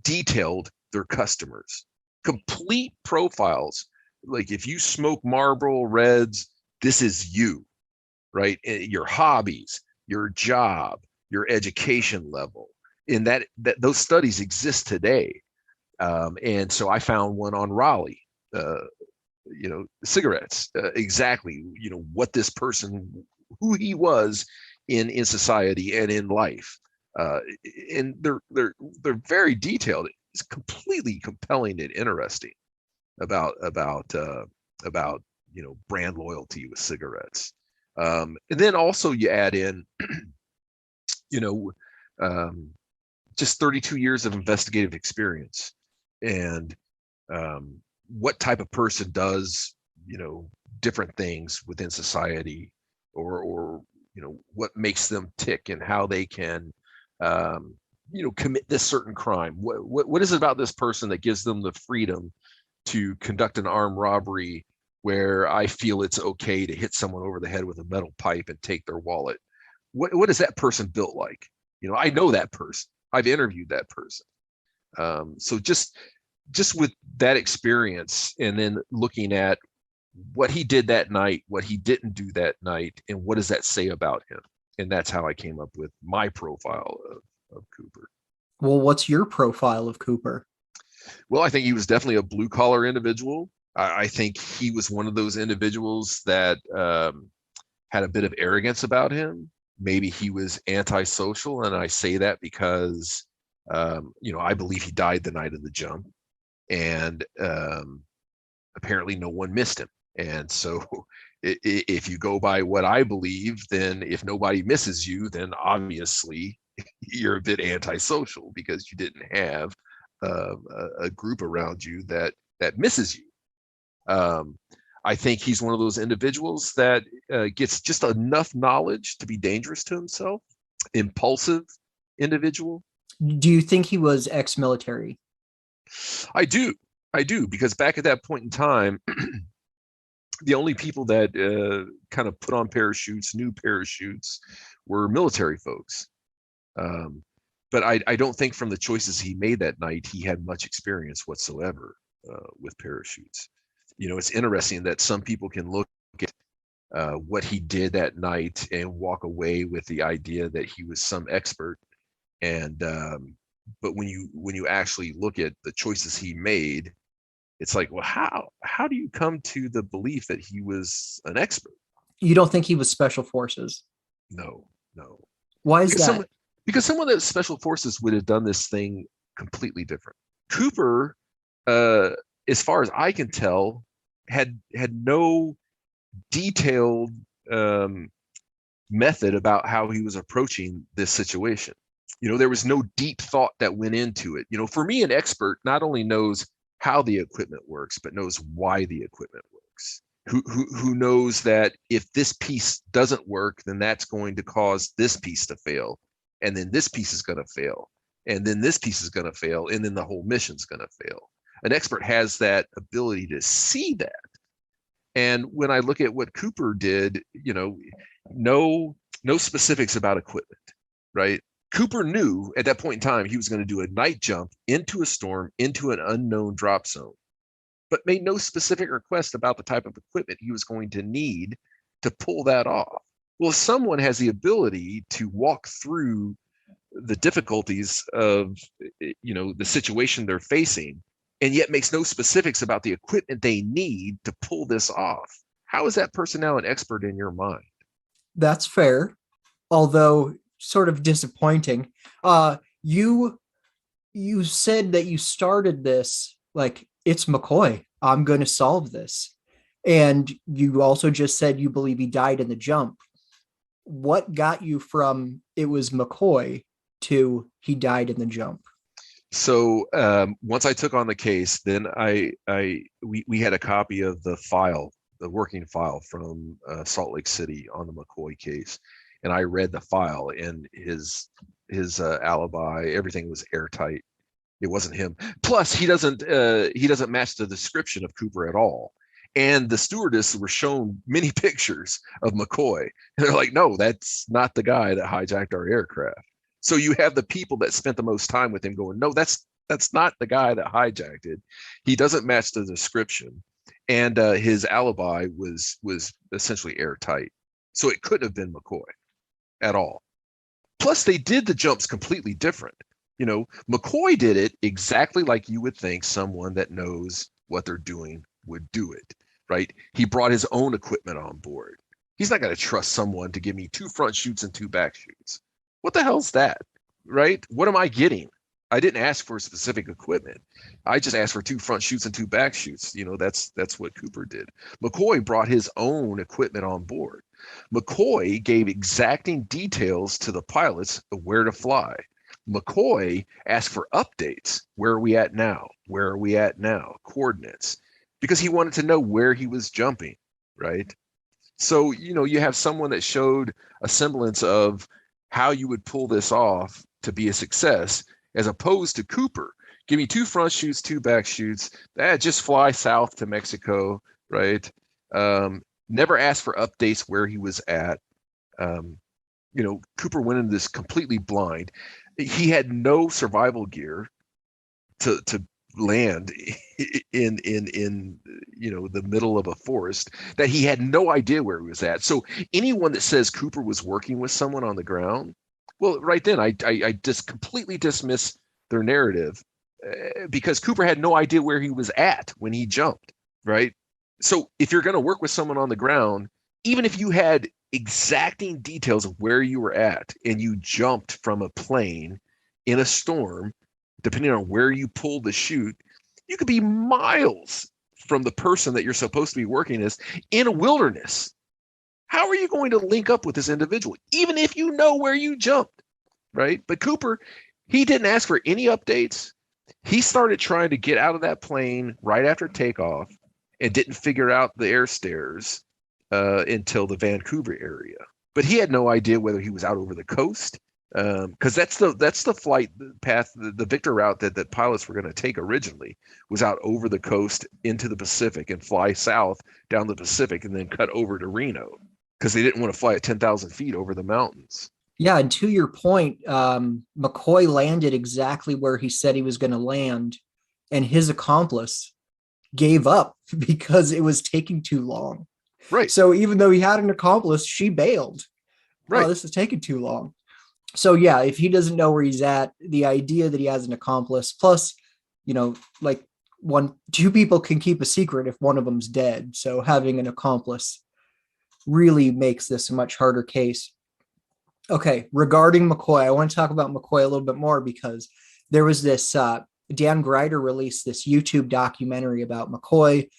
detailed their customers, complete profiles. Like if you smoke Marlboro Reds, this is you, right? Your hobbies, your job, your education level. In that those studies exist today. And so I found one on Raleigh, cigarettes, exactly, what this person, who he was in society and in life. And they're very detailed. It's completely compelling and interesting about brand loyalty with cigarettes. And then also you add in, just 32 years of investigative experience, and what type of person does different things within society, or what makes them tick, and how they can commit this certain crime. What is it about this person that gives them the freedom to conduct an armed robbery where I feel it's okay to hit someone over the head with a metal pipe and take their wallet? What is that person built like? I know that person. I've interviewed that person. So just with that experience, and then looking at what he did that night, what he didn't do that night, and what does that say about him? And that's how I came up with my profile of Cooper. Well, what's your profile of Cooper? Well, I think he was definitely a blue collar individual. I think he was one of those individuals that had a bit of arrogance about him. Maybe he was antisocial, and I say that because I believe he died the night of the jump, and apparently no one missed him. And so if you go by what I believe, then if nobody misses you, then obviously you're a bit antisocial, because you didn't have a group around you that misses you. I think he's one of those individuals that gets just enough knowledge to be dangerous to himself. Impulsive individual. Do you think he was ex-military? I do, because back at that point in time, the only people that kind of put on parachutes, new parachutes, were military folks. But I don't think from the choices he made that night, he had much experience whatsoever with parachutes. It's interesting that some people can look at what he did that night and walk away with the idea that he was some expert. And but when you actually look at the choices he made, it's like, well, how do you come to the belief that he was an expert? You don't think he was special forces? No. Why is that? Because someone that's special forces would have done this thing completely different. Cooper, as far as I can tell, had no detailed method about how he was approaching this situation. There was no deep thought that went into it. For me, an expert not only knows how the equipment works, but knows why the equipment works. Who knows that if this piece doesn't work, then that's going to cause this piece to fail, and then this piece is going to fail, and then this piece is going to fail, and then the whole mission's going to fail. An expert has that ability to see that. And when I look at what Cooper did, no specifics about equipment, right? Cooper knew at that point in time he was going to do a night jump into a storm, into an unknown drop zone, but made no specific request about the type of equipment he was going to need to pull that off. Well, if someone has the ability to walk through the difficulties of the situation they're facing, and yet makes no specifics about the equipment they need to pull this off, how is that person now an expert in your mind? That's fair, although sort of disappointing. You said that you started this like, it's Mccoy, I'm going to solve this. And you also just said you believe he died in the jump. What got you from it was Mccoy to he died in the jump? So once I took on the case, then we had a copy of the file, the working file from Salt Lake City on the Mccoy case. and I read the file, and his alibi, everything was airtight. It wasn't him. Plus, he doesn't match the description of Cooper at all. And the stewardess were shown many pictures of McCoy, and they're like, no, that's not the guy that hijacked our aircraft. So you have the people that spent the most time with him going, no, that's not the guy that hijacked it. He doesn't match the description, and his alibi was essentially airtight. So it couldn't have been McCoy at all. Plus, they did the jumps completely different. McCoy did it exactly like you would think someone that knows what they're doing would do it, right? He brought his own equipment on board. He's not going to trust someone to give me 2 front chutes and 2 back chutes. What the hell's that, right? What am I getting? I didn't ask for specific equipment. I just asked for 2 front chutes and 2 back chutes. That's what Cooper did. McCoy brought his own equipment on board. McCoy gave exacting details to the pilots of where to fly. McCoy asked for updates. Where are we at now? Where are we at now? Coordinates. Because he wanted to know where he was jumping, right? So, you have someone that showed a semblance of how you would pull this off to be a success, as opposed to Cooper. Give me 2 front chutes, 2 back chutes. Just fly south to Mexico, right? Never asked for updates where he was at. Cooper went into this completely blind. He had no survival gear to land in the middle of a forest that he had no idea where he was at. So anyone that says Cooper was working with someone on the ground, well, right then I just completely dismiss their narrative because Cooper had no idea where he was at when he jumped, right? So if you're going to work with someone on the ground, even if you had exacting details of where you were at and you jumped from a plane in a storm, depending on where you pulled the chute, you could be miles from the person that you're supposed to be working as in a wilderness. How are you going to link up with this individual, even if you know where you jumped, right? But Cooper, he didn't ask for any updates. He started trying to get out of that plane right after takeoff and didn't figure out the air stairs until the Vancouver area. But he had no idea whether he was out over the coast, because that's the flight path, the Victor route that pilots were going to take originally was out over the coast into the Pacific and fly south down the Pacific and then cut over to Reno because they didn't want to fly at 10,000 feet over the mountains. Yeah, and to your point, McCoy landed exactly where he said he was going to land, and his accomplice gave up because it was taking too long. Right. So even though he had an accomplice, she bailed. Right. Oh, this is taking too long. So yeah, if he doesn't know where he's at, the idea that he has an accomplice, plus, like 2 people can keep a secret if one of them's dead. So having an accomplice really makes this a much harder case. Okay, regarding McCoy, I want to talk about McCoy a little bit more because there was this, Dan Greider released this YouTube documentary about McCoy.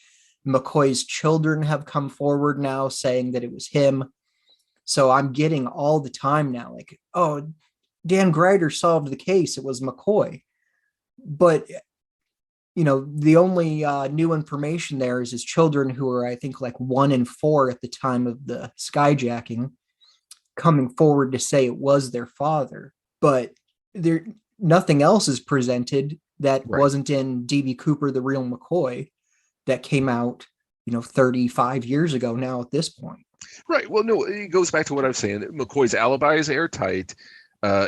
McCoy's children have come forward now saying that it was him. So I'm getting all the time now, like, oh, Dan Greider solved the case. It was McCoy. But, the only new information there is his children, who are, I think, like 1 and 4 at the time of the skyjacking, coming forward to say it was their father. But nothing else is presented that wasn't in D.B. Cooper, The Real McCoy, that came out, 35 years ago now at this point. Right. Well, no, it goes back to what I was saying. McCoy's alibi is airtight.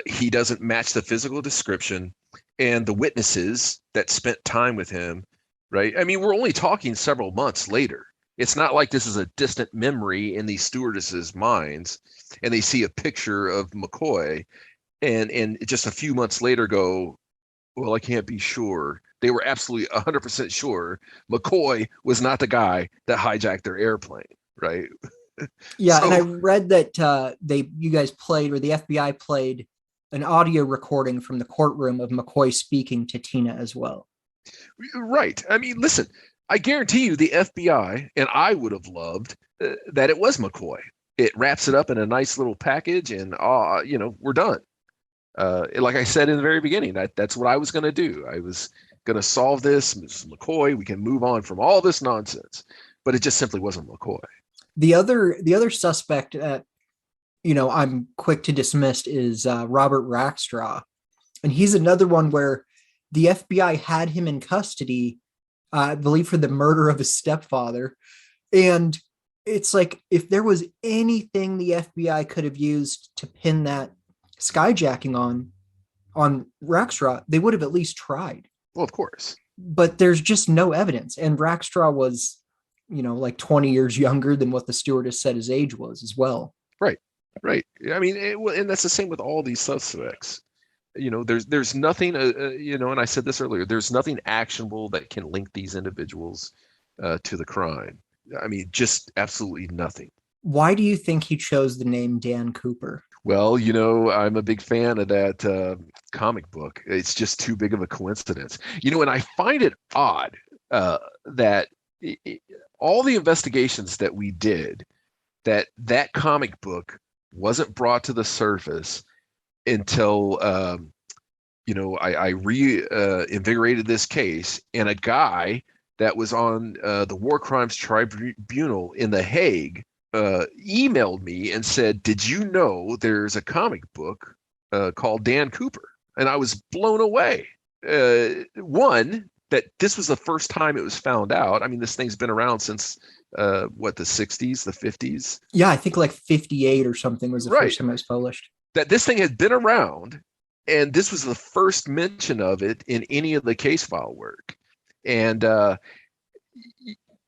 He doesn't match the physical description and the witnesses that spent time with him. Right. I mean, we're only talking several months later. It's not like this is a distant memory in these stewardesses' minds and they see a picture of McCoy and just a few months later go, well, I can't be sure. They were absolutely 100% sure McCoy was not the guy that hijacked their airplane, right? Yeah, and I read that you guys played, or the FBI played, an audio recording from the courtroom of McCoy speaking to Tina as well. Right. I mean, listen, I guarantee you the FBI, and I would have loved that it was McCoy. It wraps it up in a nice little package and, we're done. Like I said in the very beginning, that's what I was going to do. I was going to solve this, Mrs. McCoy. We can move on from all this nonsense, but it just simply wasn't McCoy. The other suspect that I'm quick to dismiss is Robert Rackstraw. And he's another one where the FBI had him in custody, I believe, for the murder of his stepfather. And it's like, if there was anything the FBI could have used to pin that skyjacking on Rackstraw, they would have at least tried. Well, of course. But there's just no evidence. And Rackstraw was, like 20 years younger than what the stewardess said his age was as well. Right. I mean, and that's the same with all these suspects. There's nothing, and I said this earlier, there's nothing actionable that can link these individuals to the crime. I mean, just absolutely nothing. Why do you think he chose the name Dan Cooper? Well, I'm a big fan of that comic book. It's just too big of a coincidence. And I find it odd that all the investigations that we did, that comic book wasn't brought to the surface until I reinvigorated this case, and a guy that was on the War Crimes Tribunal in The Hague emailed me and said, "Did you know there's a comic book called Dan Cooper?" And I was blown away. One, that this was the first time it was found out. I mean, this thing's been around since the 60s, the 50s. Yeah, I think like 58 or something was the first time it was published. That this thing had been around, and this was the first mention of it in any of the case file work. And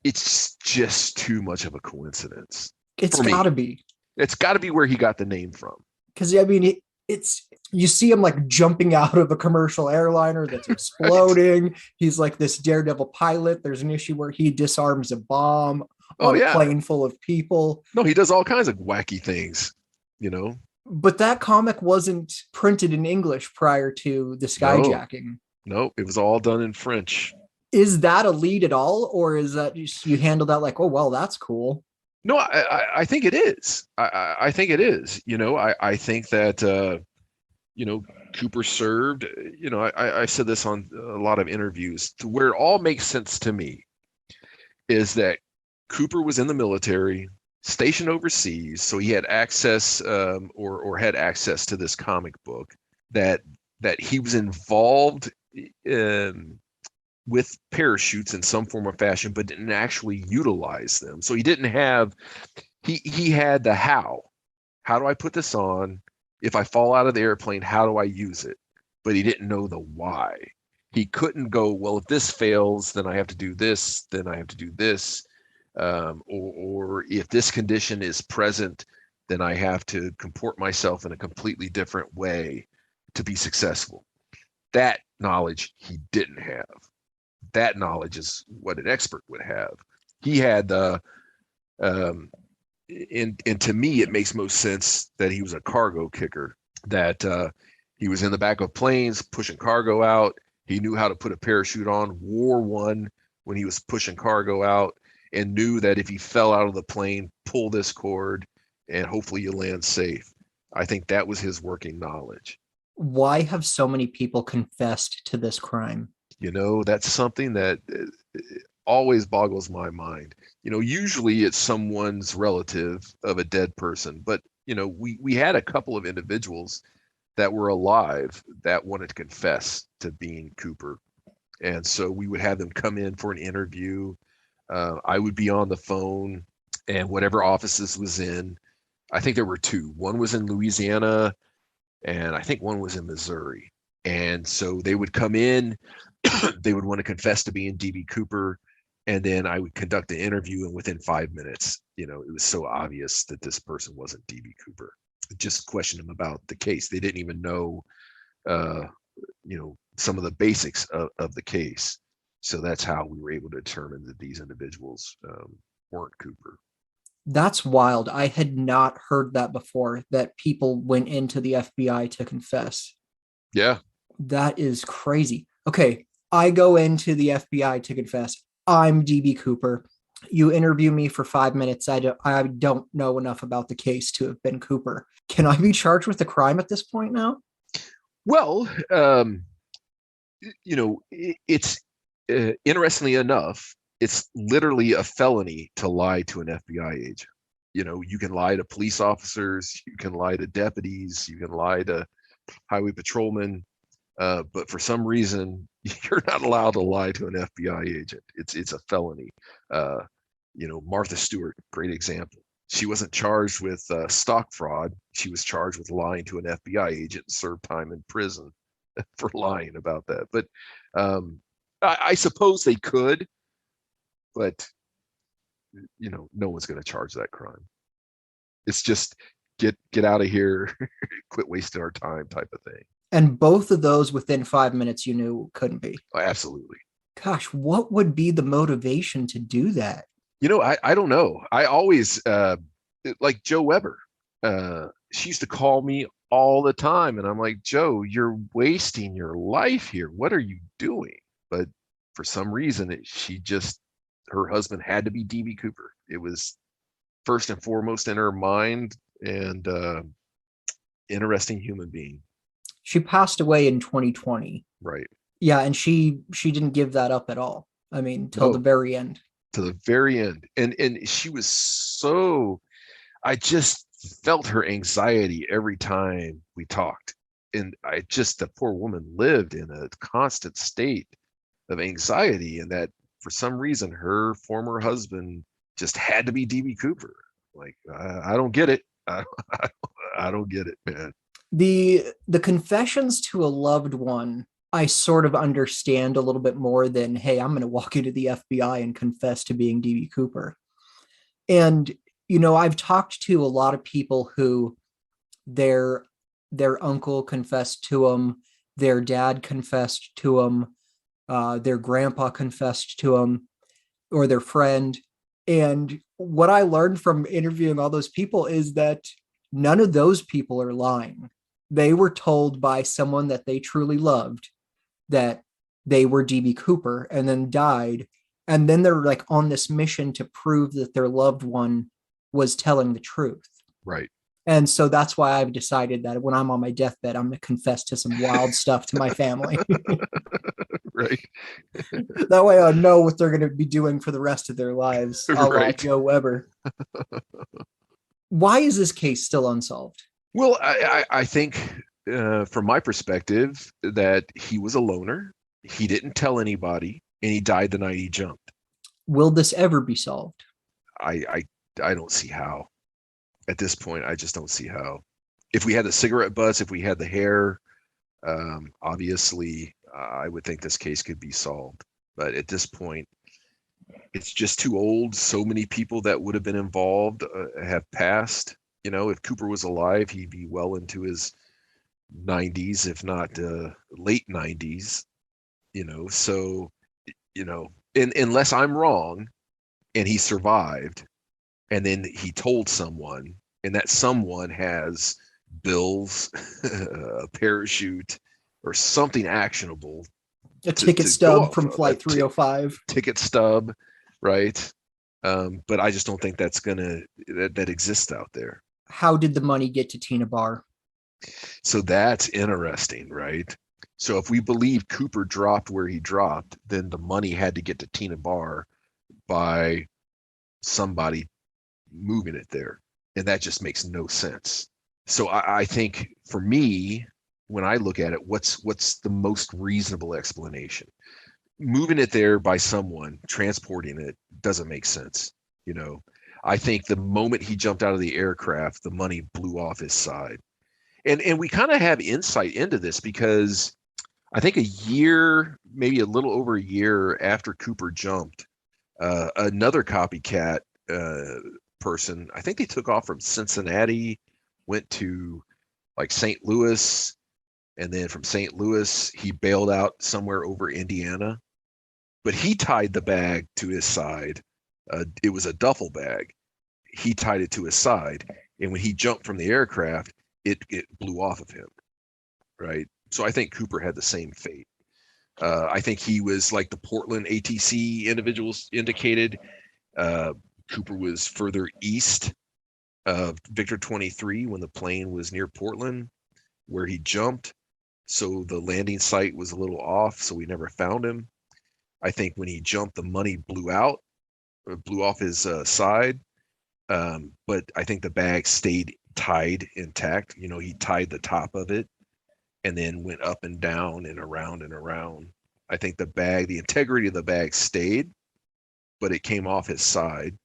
it's just too much of a coincidence. It's got to be. It's got to be where he got the name from. Because, I mean, it's you see him like jumping out of a commercial airliner that's exploding. Right. He's like this daredevil pilot. There's an issue where he disarms a bomb on a plane full of people. No, he does all kinds of wacky things, But that comic wasn't printed in English prior to the skyjacking. No, it was all done in French. Is that a lead at all? Or is that just, you handle that like, oh, well, that's cool? No, I think it is. I think it is. I think that, Cooper served, I said this on a lot of interviews, to where it all makes sense to me is that Cooper was in the military, stationed overseas, so he had access or had access to this comic book, that he was involved with parachutes in some form or fashion, but didn't actually utilize them. So he didn't have, he had the how do I put this on? If I fall out of the airplane, how do I use it? But he didn't know the why. He couldn't go, well, if this fails, then I have to do this, then I have to do this. Or if this condition is present, then I have to comport myself in a completely different way to be successful. That knowledge he didn't have. That knowledge is what an expert would have. He had the, and to me, it makes most sense that he was a cargo kicker, that he was in the back of planes pushing cargo out. He knew how to put a parachute on, wore one when he was pushing cargo out, and knew that if he fell out of the plane, pull this cord and hopefully you land safe. I think that was his working knowledge. Why have so many people confessed to this crime? That's something that always boggles my mind. Usually it's someone's relative of a dead person, but we had a couple of individuals that were alive that wanted to confess to being Cooper. And so we would have them come in for an interview. I would be on the phone, and whatever office this was in, I think there were two. One was in Louisiana, and I think one was in Missouri. And so they would come in, they would want to confess to being DB Cooper, and then I would conduct the interview, and within 5 minutes, it was so obvious that this person wasn't DB Cooper. Just question them about the case. They didn't even know, some of the basics of the case. So that's how we were able to determine that these individuals weren't Cooper. That's wild. I had not heard that before, that people went into the FBI to confess. Yeah. That is crazy. Okay, I go into the FBI to confess. I'm DB Cooper. You interview me for 5 minutes. I don't know enough about the case to have been Cooper. Can I be charged with a crime at this point now? Well, it's interestingly enough, it's literally a felony to lie to an FBI agent. You can lie to police officers, you can lie to deputies, you can lie to highway patrolmen, but for some reason, you're not allowed to lie to an FBI agent. It's a felony. Martha Stewart, great example. She wasn't charged with stock fraud. She was charged with lying to an FBI agent and served time in prison for lying about that. But I suppose they could, but no one's going to charge that crime. It's just get out of here, quit wasting our time type of thing. And both of those within 5 minutes you knew couldn't be. Oh, absolutely. Gosh, what would be the motivation to do that? I don't know. I always like Joe Weber. She used to call me all the time, and I'm like, Joe, you're wasting your life here. What are you doing? But for some reason, her husband had to be DB Cooper. It was first and foremost in her mind, and interesting human being. She passed away in 2020. Right. Yeah, and she didn't give that up at all. I mean, till the very end. To the very end. And she was I just felt her anxiety every time we talked. And the poor woman lived in a constant state of anxiety, and that for some reason her former husband just had to be DB Cooper. Like, I don't get it. I don't get it, man. The confessions to a loved one, I sort of understand a little bit more than, hey, I'm going to walk into the FBI and confess to being DB Cooper. And, I've talked to a lot of people who their uncle confessed to them, their dad confessed to them, their grandpa confessed to them, or their friend. And what I learned from interviewing all those people is that none of those people are lying. They were told by someone that they truly loved that they were DB Cooper and then died. And then they're like on this mission to prove that their loved one was telling the truth. Right. And so that's why I've decided that when I'm on my deathbed, I'm going to confess to some wild stuff to my family. Right. That way I know what they're going to be doing for the rest of their lives. Right. Joe Weber. Why is this case still unsolved? Well, I think from my perspective that he was a loner. He didn't tell anybody, and he died the night he jumped. Will this ever be solved? I don't see how. At this point, I just don't see how. If we had the cigarette butts, if we had the hair, obviously, I would think this case could be solved. But at this point, it's just too old. So many people that would have been involved have passed. If Cooper was alive, he'd be well into his 90s, if not late 90s. So, unless I'm wrong and he survived, and then he told someone, and that someone has bills, a parachute, or something actionable. A ticket stub from Flight 305. Ticket stub, right? But I just don't think that's that exists out there. How did the money get to Tina Barr? So that's interesting, right? So if we believe Cooper dropped where he dropped, then the money had to get to Tina Barr by somebody moving it there. And that just makes no sense. So I think for me, when I look at it, what's the most reasonable explanation? Moving it there by someone, transporting it, doesn't make sense. I think the moment he jumped out of the aircraft, the money blew off his side. And we kind of have insight into this because I think a year, maybe a little over a year after Cooper jumped, another copycat person, I think they took off from Cincinnati, went to like St. Louis, and then from St. Louis, he bailed out somewhere over Indiana. But he tied the bag to his side. It was a duffel bag. He tied it to his side. And when he jumped from the aircraft, it blew off of him, right? So I think Cooper had the same fate. I think he was like the Portland ATC individuals indicated. Cooper was further east of Victor 23 when the plane was near Portland, where he jumped. So the landing site was a little off, so we never found him. I think when he jumped, the money blew off his side. But I think the bag stayed tied intact. He tied the top of it and then went up and down and around and around. I think the integrity of the bag stayed, but it came off his side.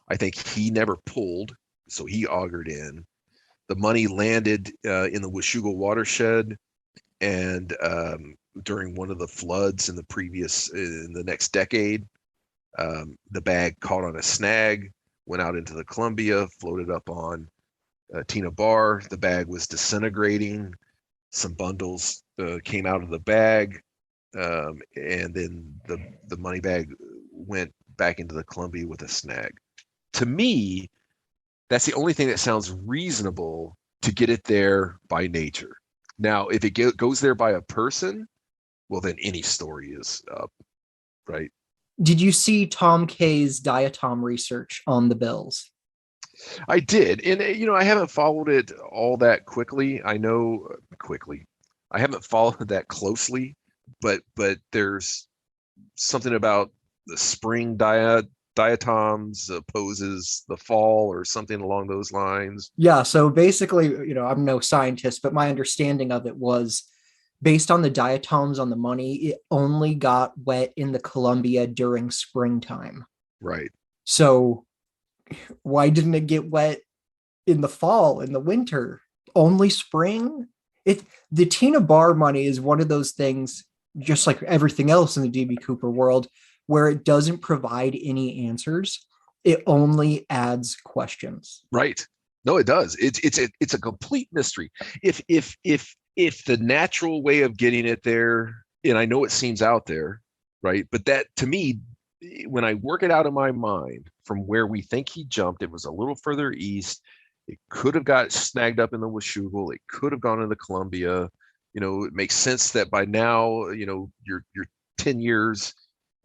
I think he never pulled, so he augured in. The money landed in the Washougal watershed, and during one of the floods in the next decade, the bag caught on a snag, went out into the Columbia, floated up on Tina Bar. The bag was disintegrating. Some bundles came out of the bag, and then the money bag went back into the Columbia with a snag. To me, that's the only thing that sounds reasonable to get it there by nature. Now, if it goes there by a person, well, then any story is up, right? Did you see Tom Kay's diatom research on the bills? I did, and I haven't followed it all that quickly. I haven't followed that closely, but there's something about the spring diatoms opposes the fall or something along those lines. Yeah, so basically, I'm no scientist, but my understanding of it was based on the diatoms on the money, it only got wet in the Columbia during springtime. Right. So why didn't it get wet in the fall, in the winter? Only spring? The Tina Bar money is one of those things, just like everything else in the DB Cooper world, where it doesn't provide any answers. It only adds questions. Right. No, it does. It's a complete mystery. If the natural way of getting it there, and I know it seems out there, right? But that, to me, when I work it out in my mind from where we think he jumped, it was a little further east. It could have got snagged up in the Washougal. It could have gone in the Columbia. It makes sense that by now, you're 10 years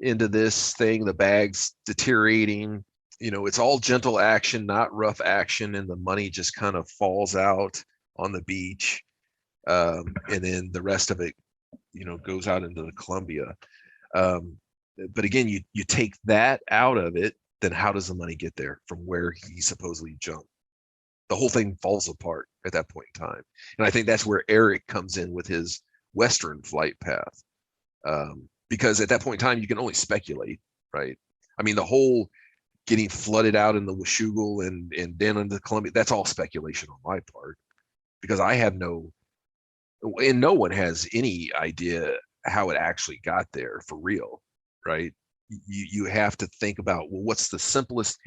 into this thing, the bag's deteriorating. It's all gentle action, not rough action, and the money just kind of falls out on the beach. And then the rest of it, goes out into the Columbia. But again, you take that out of it, then how does the money get there from where he supposedly jumped? The whole thing falls apart at that point in time. And I think that's where Eric comes in with his Western flight path. Because at that point in time, you can only speculate, right? I mean, the whole getting flooded out in the Washougal and then into the Columbia, that's all speculation on my part, because I have no one has any idea how it actually got there for real, right? You have to think about, well,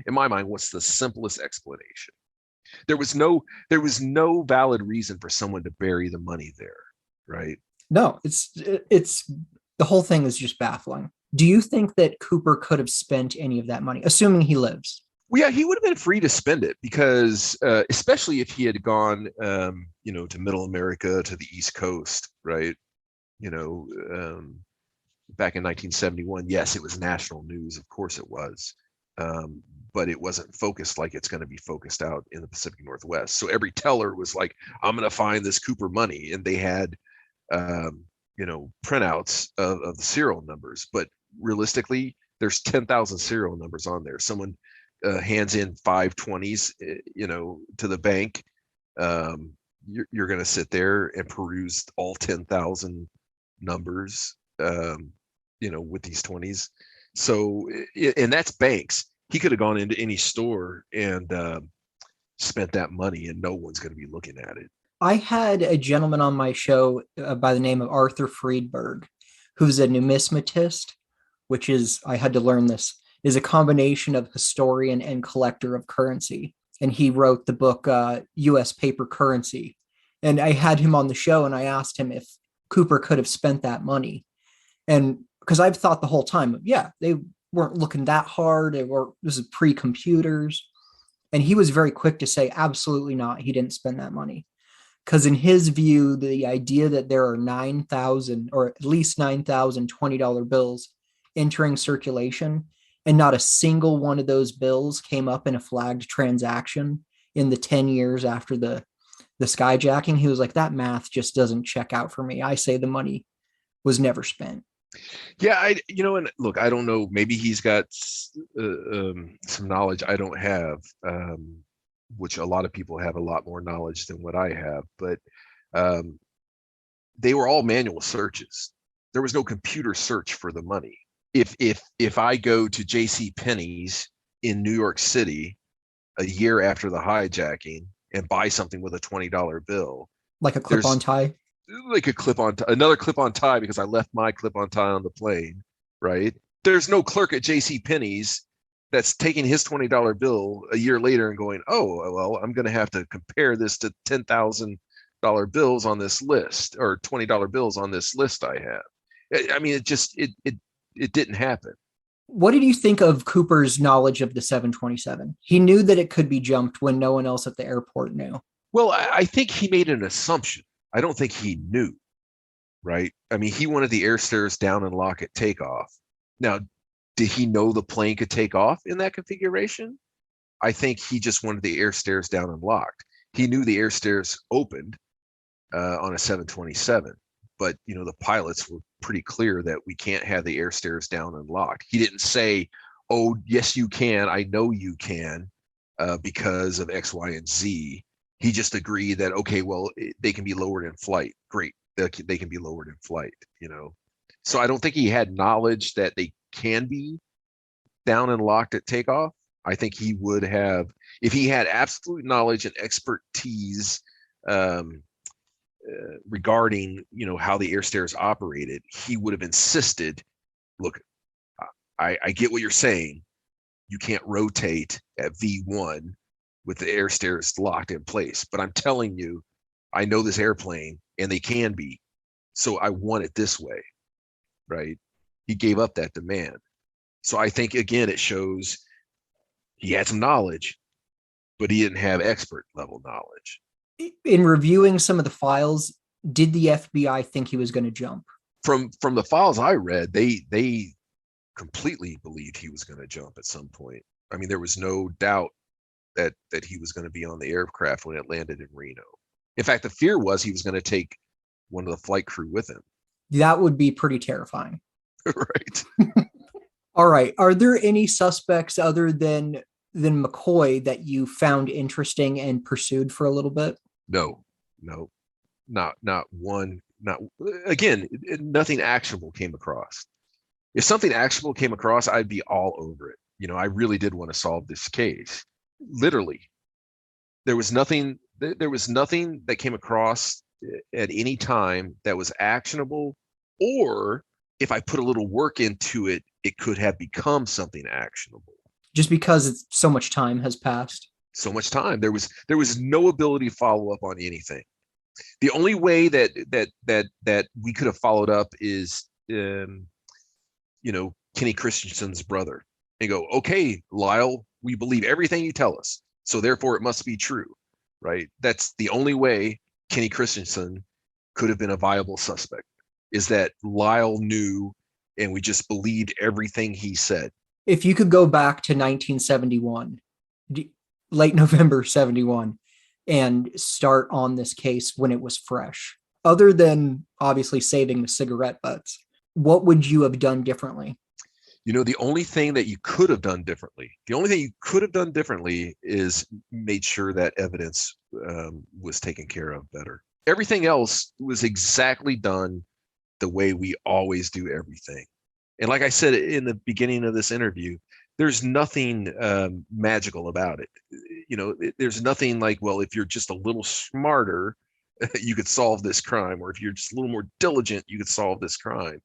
in my mind, what's the simplest explanation? There was no valid reason for someone to bury the money there, right? No, it's the whole thing is just baffling. Do you think that Cooper could have spent any of that money, assuming he lives? Well, yeah, he would have been free to spend it because, especially if he had gone, to Middle America, to the East Coast, right? Back in 1971, yes, it was national news. Of course it was. But it wasn't focused like it's going to be focused out in the Pacific Northwest. So every teller was like, I'm going to find this Cooper money. And they had, printouts of the serial numbers. But realistically, there's 10,000 serial numbers on there. Someone hands in 520s, to the bank. You're going to sit there and peruse all 10,000 numbers, with these 20s. So, and that's banks. He could have gone into any store and spent that money, and no one's going to be looking at it. I had a gentleman on my show by the name of Arthur Friedberg, who's a numismatist, which is, I had to learn this, is a combination of historian and collector of currency. And he wrote the book, U.S. Paper Currency. And I had him on the show, and I asked him if Cooper could have spent that money. And because I've thought the whole time, yeah, they weren't looking that hard. This is pre-computers. And he was very quick to say, absolutely not. He didn't spend that money. Because in his view, the idea that there are 9,000 or at least 9,000 $20 bills entering circulation, and not a single one of those bills came up in a flagged transaction in the 10 years after the skyjacking, he was like, that math just doesn't check out for me. I say the money was never spent. Yeah, and look, I don't know. Maybe he's got some knowledge I don't have, which a lot of people have a lot more knowledge than what I have. But um, they were all manual searches. There was no computer search for the money. If I go to J.C. Penney's in New York City a year after the hijacking and buy something with a $20 bill, Like a clip-on tie? like another clip-on tie because I left my clip-on tie on the plane, right? There's no clerk at J.C. Penney's that's taking his $20 bill a year later and going, oh, well, I'm going to have to compare this to $10,000 bills on this list or $20 bills on this list I have. I mean, it didn't happen. What did you think of Cooper's knowledge of the 727? He knew that it could be jumped when no one else at the airport knew. Well, I think he made an assumption. I don't think he knew, right? I mean, he wanted the air stairs down and lock at takeoff. Now, did he know the plane could take off in that configuration? I think he just wanted the air stairs down and locked. He knew the air stairs opened on a 727, but the pilots were pretty clear that we can't have the air stairs down and locked. He didn't say, "Oh, yes, you can. I know you can because of X, Y, and Z." He just agreed that, okay, well, they can be lowered in flight. Great, they can be lowered in flight. So I don't think he had knowledge that they can be down and locked at takeoff. I think he would have, if he had absolute knowledge and expertise regarding how the air stairs operated, he would have insisted, look, I get what you're saying. You can't rotate at V1 with the air stairs locked in place, but I'm telling you, I know this airplane and they can be, so I want it this way, right? He gave up that demand. So I think, again, it shows he had some knowledge, but he didn't have expert level knowledge. In reviewing some of the files, did the FBI think he was going to jump? From the files I read, they completely believed he was going to jump at some point. I mean, there was no doubt that he was going to be on the aircraft when it landed in Reno. In fact, the fear was he was going to take one of the flight crew with him. That would be pretty terrifying. Right. All right. Are there any suspects other than Mccoy that you found interesting and pursued for a little bit? No, not one. Again, nothing actionable came across. If something actionable came across, I'd be all over it. I really did want to solve this case. Literally, there was nothing that came across at any time that was actionable, or if I put a little work into it, it could have become something actionable. Just because so much time has passed. So much time. There was no ability to follow up on anything. The only way that we could have followed up is Kenny Christensen's brother, and go, okay, Lyle, we believe everything you tell us, so therefore it must be true, right? That's the only way Kenny Christensen could have been a viable suspect, is that Lyle knew and we just believed everything he said. If you could go back to 1971, late November 71, and start on this case when it was fresh, other than obviously saving the cigarette butts, what would you have done differently? The only thing that you could have done differently, is made sure that evidence was taken care of better. Everything else was exactly done the way we always do everything. And like I said in the beginning of this interview, there's nothing magical about it. There's nothing like, well, if you're just a little smarter, you could solve this crime, or if you're just a little more diligent, you could solve this crime.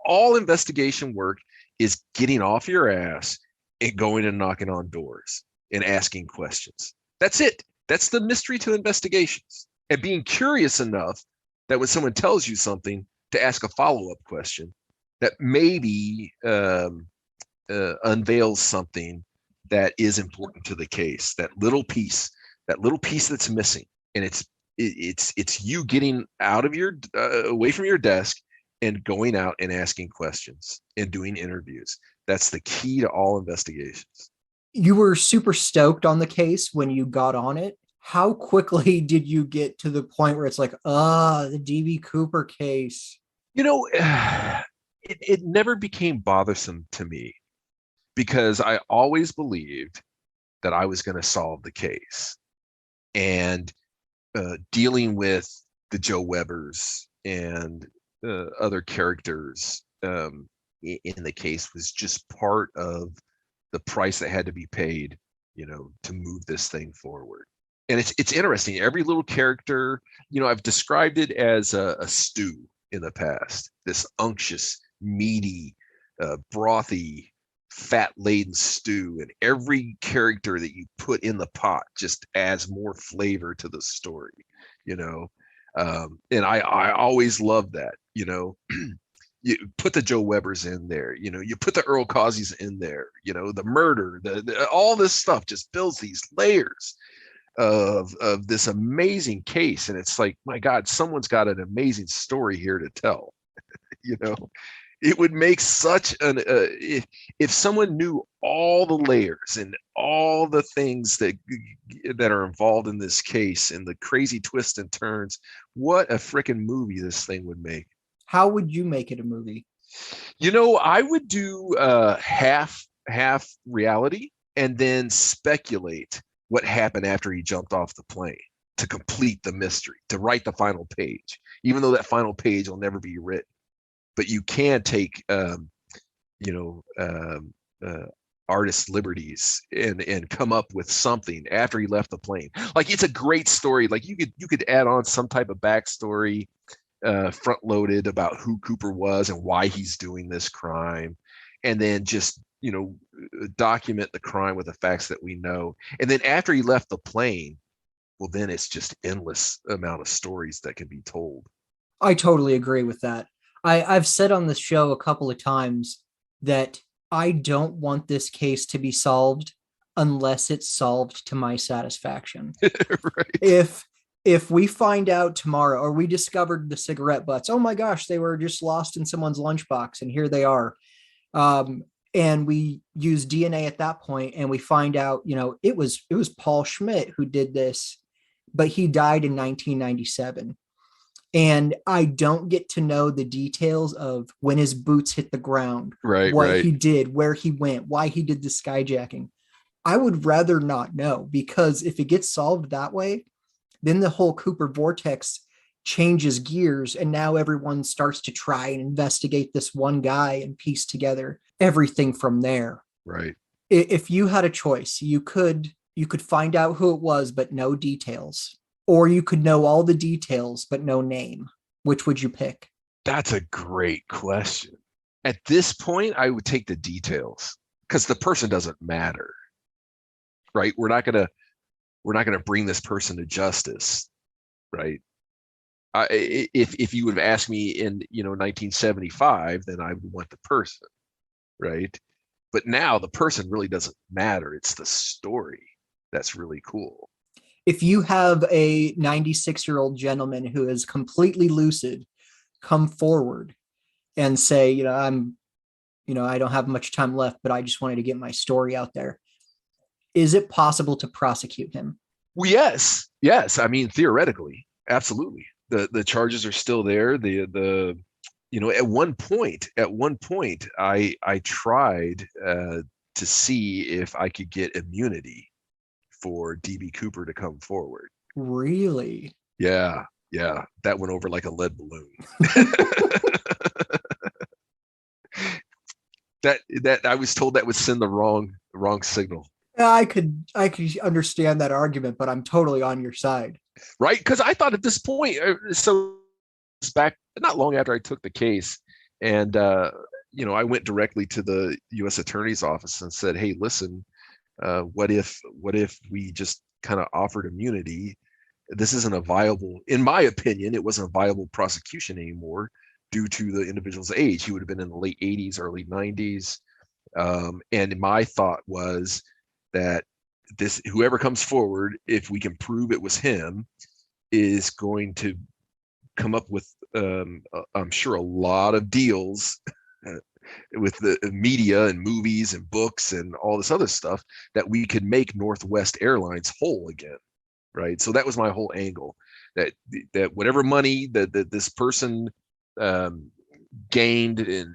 All investigation work is getting off your ass and going and knocking on doors and asking questions. That's it. That's the mystery to investigations, and being curious enough that when someone tells you something, to ask a follow-up question that maybe unveils something that is important to the case. That little piece that's missing, and it's you getting out of your away from your desk and going out and asking questions and doing interviews. That's the key to all investigations. You were super stoked on the case when you got on it. How quickly did you get to the point where it's like, the DB Cooper case? it never became bothersome to me because I always believed that I was going to solve the case. And dealing with the Joe Webbers and other characters in the case was just part of the price that had to be paid, to move this thing forward. And it's interesting. Every little character, I've described it as a stew in the past. This unctuous, meaty, brothy, fat-laden stew, and every character that you put in the pot just adds more flavor to the story. And I always love that. You put the Joe Webbers in there, you put the Earl Causeys in there, the murder, the all this stuff just builds these layers of this amazing case. And it's like, my God, someone's got an amazing story here to tell. It would make such an if someone knew all the layers and all the things that are involved in this case and the crazy twists and turns, what a freaking movie this thing would make. How would you make it a movie? I would do half reality and then speculate what happened after he jumped off the plane to complete the mystery, to write the final page, even though that final page will never be written. But you can take, artist liberties and come up with something after he left the plane. Like, it's a great story. Like, you could add on some type of backstory, front loaded about who Cooper was and why he's doing this crime, and then just document the crime with the facts that we know. And then after he left the plane, well, then it's just endless amount of stories that can be told. I totally agree with that. I've said on this show a couple of times that I don't want this case to be solved unless it's solved to my satisfaction. Right. If we find out tomorrow, or we discovered the cigarette butts, oh my gosh, they were just lost in someone's lunchbox and here they are. And we use DNA at that point and we find out, it was Paul Schmidt who did this, but he died in 1997. And I don't get to know the details of when his boots hit the ground, what he did, where he went, why he did the skyjacking. I would rather not know, because if it gets solved that way, then the whole Cooper vortex changes gears. And now everyone starts to try and investigate this one guy and piece together everything from there. Right. If you had a choice, you could find out who it was, but no details. Or you could know all the details, but no name. Which would you pick? That's a great question. At this point, I would take the details because the person doesn't matter, right? We're not gonna bring this person to justice, right? If you would have asked me in 1975, then I would want the person, right? But now the person really doesn't matter. It's the story that's really cool. If you have a 96-year-old gentleman who is completely lucid come forward and say, I don't have much time left, but I just wanted to get my story out there, is it possible to prosecute him? Well, yes. I mean, theoretically, absolutely. The charges are still there. At one point, I tried to see if I could get immunity for DB Cooper to come forward. Really? Yeah. That went over like a lead balloon. that I was told that would send the wrong signal. I could understand that argument, but I'm totally on your side. Right? Because I thought at this point, so it's back not long after I took the case, and I went directly to the U.S. Attorney's office and said, "Hey, listen, what if we just kind of offered immunity? This isn't a viable, in my opinion, it wasn't a viable prosecution anymore due to the individual's age. He would have been in the late 80s, early 90s, and my thought was that whoever comes forward, if we can prove it was him, is going to come up with, I'm sure, a lot of deals with the media and movies and books and all this other stuff that we could make Northwest Airlines whole again." Right. So that was my whole angle, that whatever money that this person gained in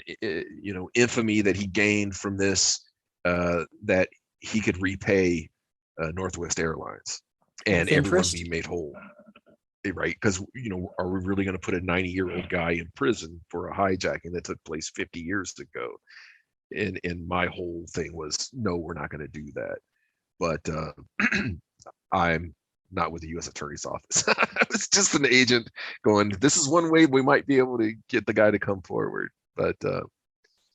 infamy that he gained from this, that he could repay Northwest Airlines and With everyone interest? be made whole, right? Because are we really going to put a 90-year-old guy in prison for a hijacking that took place 50 years ago? And my whole thing was, no, we're not going to do that. But I'm not with the U.S. Attorney's Office. I was just an agent going, this is one way we might be able to get the guy to come forward. But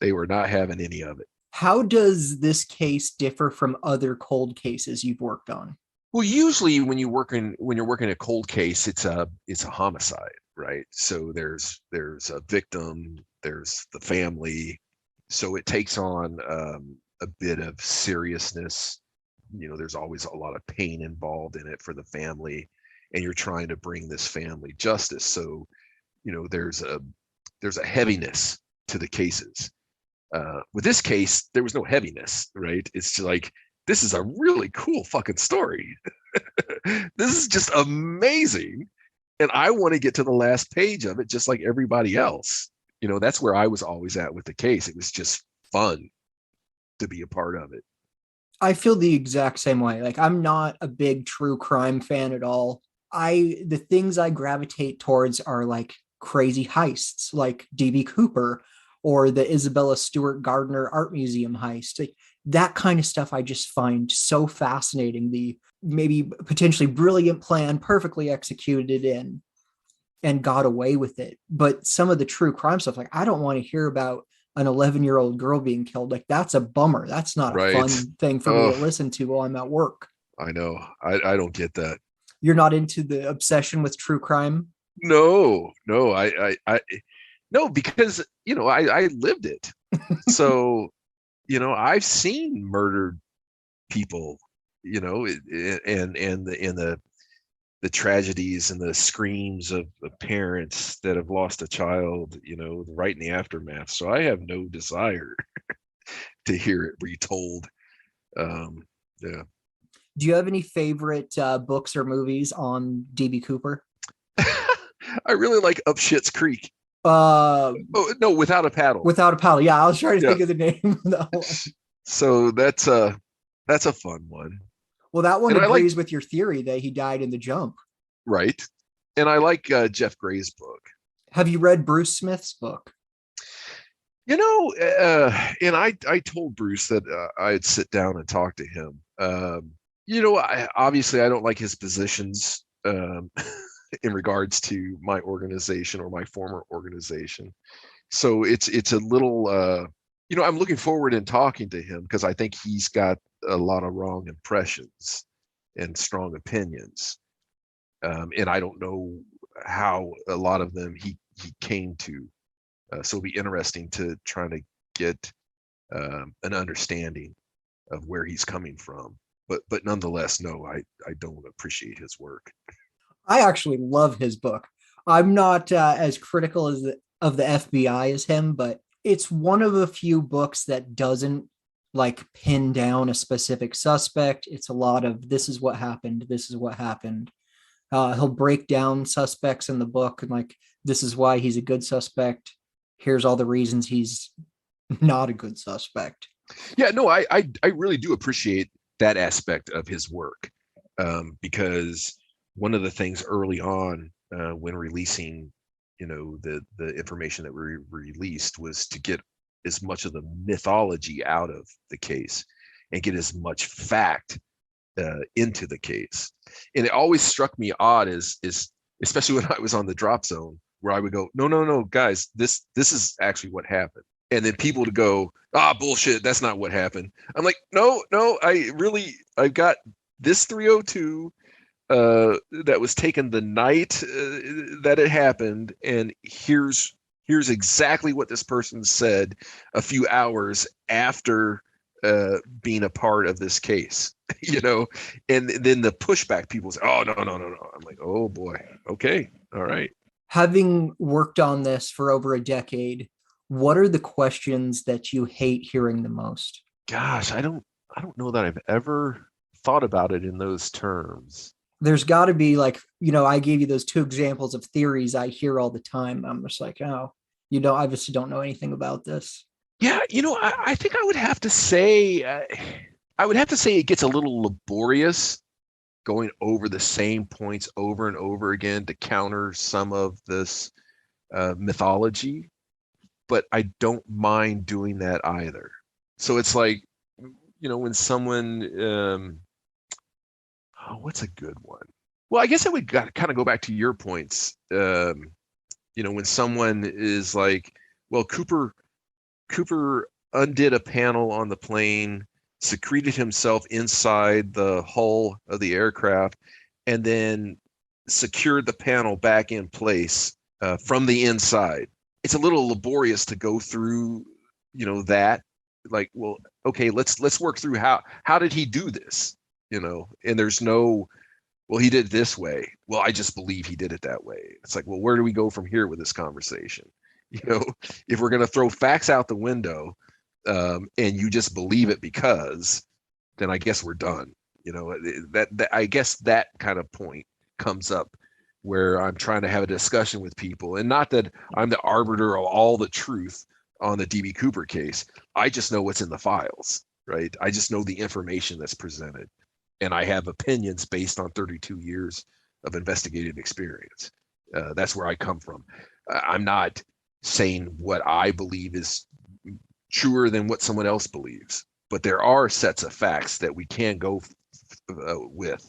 they were not having any of it. How does this case differ from other cold cases you've worked on? Well, usually when you're working a cold case, it's a homicide, right? So there's a victim, there's the family, so it takes on a bit of seriousness. There's always a lot of pain involved in it for the family, and you're trying to bring this family justice. So, there's a heaviness to the cases. With this case, there was no heaviness, right? It's just like, this is a really cool fucking story. This is just amazing. And I want to get to the last page of it, just like everybody else. That's where I was always at with the case. It was just fun to be a part of it. I feel the exact same way. Like, I'm not a big true crime fan at all. The things I gravitate towards are like crazy heists, like DB Cooper or the Isabella Stewart Gardner Art Museum heist. Like, that kind of stuff I just find so fascinating. The maybe potentially brilliant plan, perfectly executed and got away with it. But some of the true crime stuff, like, I don't want to hear about an 11-year-old girl being killed. Like, that's a bummer. That's not a fun thing for me to listen to while I'm at work. I know. I don't get that. You're not into the obsession with true crime? No, I no, because I lived it. So I've seen murdered people, and the tragedies and the screams of parents that have lost a child, right in the aftermath. So I have no desire to hear it retold. Yeah. Do you have any favorite books or movies on DB Cooper? I really like Up Schitt's Creek. No, Without a Paddle. Without a Paddle. Yeah, I was trying to think of the name of that one. So that's a fun one. Well, that one agrees with your theory that he died in the jump. Right. And I like Jeff Gray's book. Have you read Bruce Smith's book? And I told Bruce that I'd sit down and talk to him. Obviously I don't like his positions in regards to my organization or my former organization. So it's a little, I'm looking forward in talking to him because I think he's got a lot of wrong impressions and strong opinions. And I don't know how a lot of them he came to. So it'll be interesting to try to get an understanding of where he's coming from. But nonetheless, no, I don't appreciate his work. I actually love his book. I'm not as critical of the FBI as him, but it's one of a few books that doesn't like pin down a specific suspect. It's a lot of this is what happened. This is what happened. He'll break down suspects in the book and like, this is why he's a good suspect. Here's all the reasons he's not a good suspect. Yeah, no, I really do appreciate that aspect of his work, because one of the things early on when releasing, the information that we released was to get as much of the mythology out of the case and get as much fact into the case. And it always struck me odd is especially when I was on the Dropzone, where I would go, no, guys, this is actually what happened. And then people would go, bullshit, that's not what happened. I'm like, no, I've got this 302 that was taken the night that it happened, and here's exactly what this person said a few hours after being a part of this case. And then the pushback, people say, oh, no. I'm like, oh boy, okay, all right. Having worked on this for over a decade, what are the questions that you hate hearing the most? Gosh, I don't know that I've ever thought about it in those terms. There's got to be like, I gave you those two examples of theories I hear all the time. I'm just like, You don't obviously don't know anything about this. Yeah, I think I would have to say it gets a little laborious going over the same points over and over again to counter some of this mythology, but I don't mind doing that either. So it's like, when someone, what's a good one? Well, I guess I would kind of go back to your points. When someone is like, well, Cooper undid a panel on the plane, secreted himself inside the hull of the aircraft, and then secured the panel back in place from the inside. It's a little laborious to go through, that. Like, well, okay, let's work through how did he do this, and there's no, well, he did it this way. Well, I just believe he did it that way. It's like, well, where do we go from here with this conversation? If we're going to throw facts out the window, and you just believe it because, then I guess we're done. That I guess that kind of point comes up where I'm trying to have a discussion with people, and not that I'm the arbiter of all the truth on the DB Cooper case. I just know what's in the files, right? I just know the information that's presented, and I have opinions based on 32 years of investigative experience. That's where I come from. I'm not saying what I believe is truer than what someone else believes, but there are sets of facts that we can go with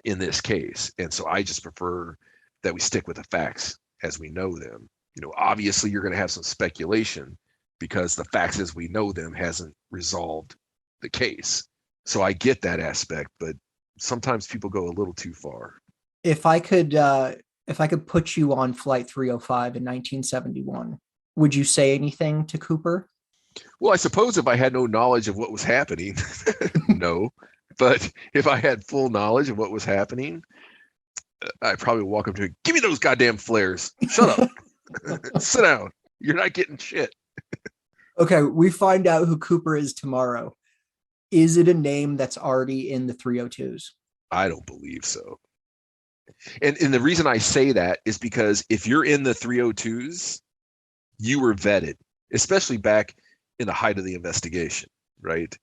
in this case, and so I just prefer that we stick with the facts as we know them. Obviously you're going to have some speculation because the facts as we know them hasn't resolved the case. So I get that aspect, but sometimes people go a little too far. If I could put you on Flight 305 in 1971, would you say anything to Cooper? Well, I suppose if I had no knowledge of what was happening, no. But if I had full knowledge of what was happening, I'd probably walk up to him, give me those goddamn flares. Shut up. Sit down. You're not getting shit. Okay, we find out who Cooper is tomorrow. Is it a name that's already in the 302s? I don't believe so. And the reason I say that is because if you're in the 302s, you were vetted, especially back in the height of the investigation, right?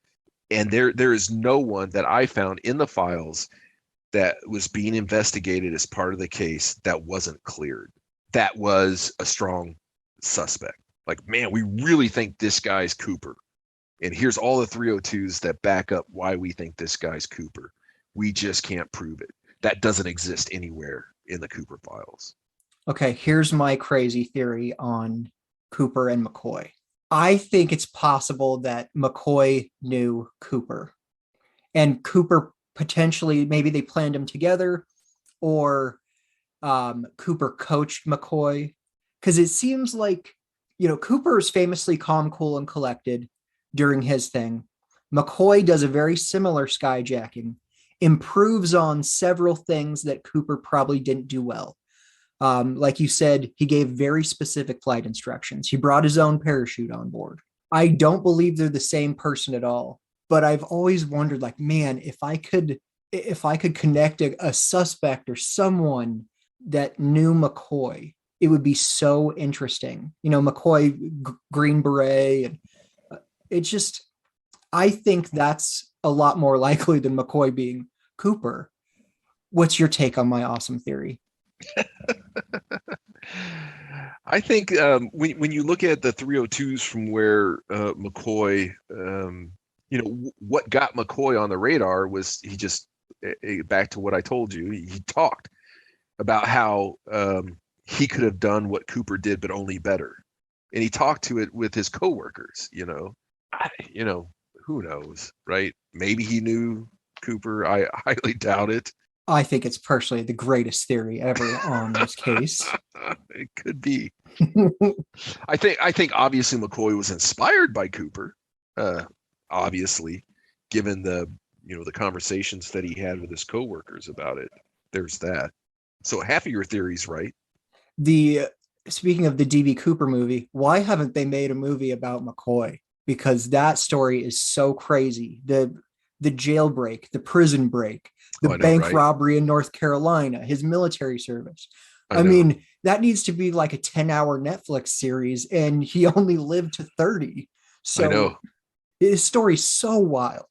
And there is no one that I found in the files that was being investigated as part of the case that wasn't cleared. That was a strong suspect. Like, man, we really think this guy's Cooper. And here's all the 302s that back up why we think this guy's Cooper. We just can't prove it. That doesn't exist anywhere in the Cooper files. Okay, here's my crazy theory on Cooper and Mccoy. I think it's possible that Mccoy knew Cooper, and Cooper potentially, maybe they planned him together, or Cooper coached Mccoy, because it seems like, Cooper is famously calm, cool, and collected during his thing. McCoy does a very similar skyjacking, improves on several things that Cooper probably didn't do well. Like you said, he gave very specific flight instructions. He brought his own parachute on board. I don't believe they're the same person at all, but I've always wondered, like, man, if I could connect a suspect or someone that knew McCoy, it would be so interesting. McCoy, Green Beret, and it's just, I think that's a lot more likely than McCoy being Cooper. What's your take on my awesome theory? I think when you look at the 302s from where McCoy, what got McCoy on the radar was he just, back to what I told you, he talked about how he could have done what Cooper did, but only better. And he talked to it with his coworkers, who knows, right? Maybe he knew Cooper. I highly doubt it. I think it's personally the greatest theory ever on this case. It could be. I think obviously McCoy was inspired by Cooper, obviously, given the conversations that he had with his coworkers about it. There's that. So half of your theory's right. Speaking of the DB Cooper movie, why haven't they made a movie about McCoy? Because that story is so crazy. The jailbreak, the prison break, the bank robbery in North Carolina, his military service. I mean, That needs to be like a 10-hour Netflix series, and he only lived to 30. I So know. his story's so wild.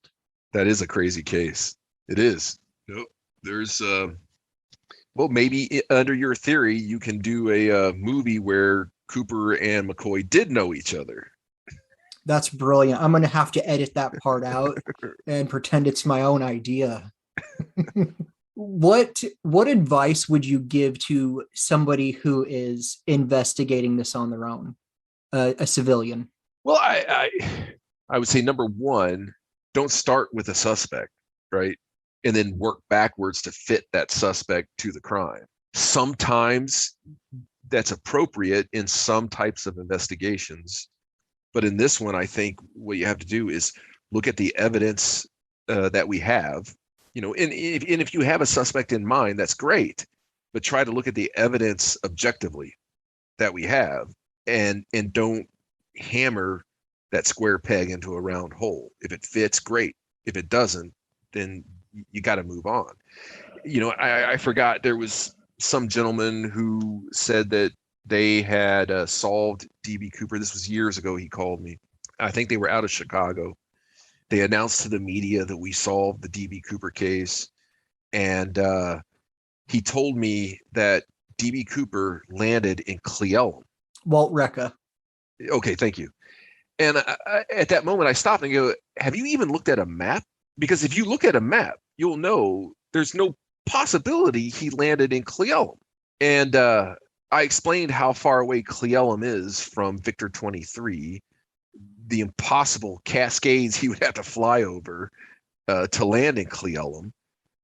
That is a crazy case. It is. Nope. There's well, maybe under your theory, you can do a movie where Cooper and McCoy did know each other. That's brilliant. I'm going to have to edit that part out and pretend it's my own idea. What advice would you give to somebody who is investigating this on their own, a civilian? Well, I would say number one, don't start with a suspect, right? And then work backwards to fit that suspect to the crime. Sometimes that's appropriate in some types of investigations. But in this one, I think what you have to do is look at the evidence that we have. And if you have a suspect in mind, that's great. But try to look at the evidence objectively that we have, and don't hammer that square peg into a round hole. If it fits, great. If it doesn't, then you got to move on. I forgot, there was some gentleman who said that they had solved DB Cooper. This was years ago. He called me. I think they were out of Chicago. They announced to the media that we solved the DB Cooper case. And he told me that DB Cooper landed in Cle Elum. Walt Recca. Okay, thank you. And at that moment, I stopped and go, have you even looked at a map? Because if you look at a map, you'll know there's no possibility he landed in Cle Elum. And I explained how far away Cle Elum is from Victor 23, the impossible cascades he would have to fly over to land in Cle Elum.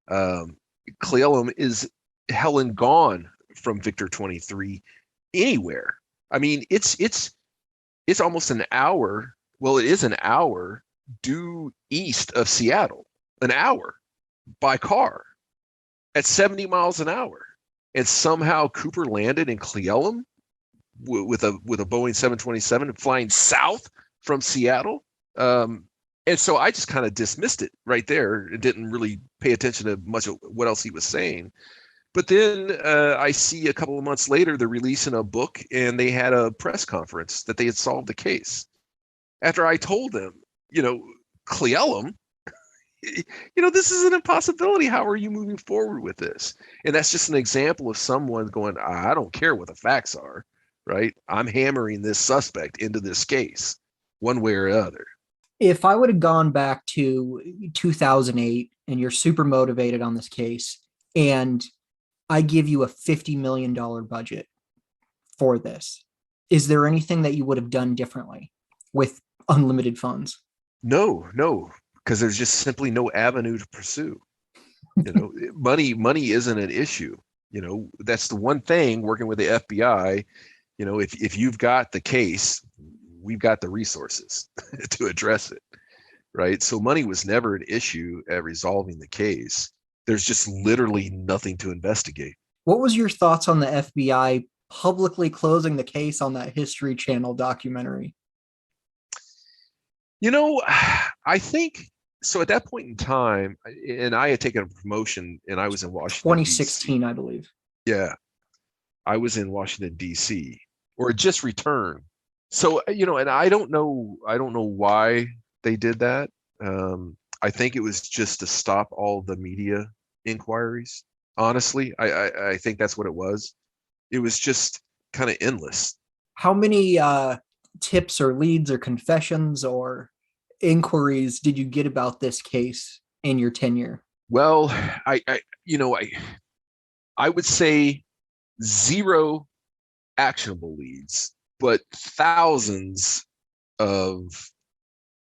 Cle Elum is hell and gone from Victor 23 anywhere. I mean, it's almost an hour. Well, it is an hour due east of Seattle, an hour by car at 70 miles an hour. And somehow Cooper landed in Cle Elum with a Boeing 727 flying south from Seattle. And so I just kind of dismissed it right there and didn't really pay attention to much of what else he was saying. But then I see a couple of months later, they're releasing a book, and they had a press conference that they had solved the case. After I told them, Cle Elum, this is an impossibility. How are you moving forward with this? And that's just an example of someone going, I don't care what the facts are, right? I'm hammering this suspect into this case one way or other. If I would have gone back to 2008 and you're super motivated on this case, and I give you a $50 million budget for this, is there anything that you would have done differently with unlimited funds? No, because there's just simply no avenue to pursue. Money isn't an issue. That's the one thing working with the FBI. If you've got the case, we've got the resources to address it, right? So money was never an issue at resolving the case. There's just literally nothing to investigate. What was your thoughts on the FBI publicly closing the case on that History Channel documentary? I think so. At that point in time, and I had taken a promotion, and I was in Washington, 2016, DC. I believe. Yeah, I was in Washington, D.C., or just returned. So, and I don't know why they did that. I think it was just to stop all the media inquiries. Honestly, I think that's what it was. It was just kind of endless. How many tips or leads or confessions or inquiries did you get about this case in your tenure? Well, I would say 0 actionable leads, but thousands of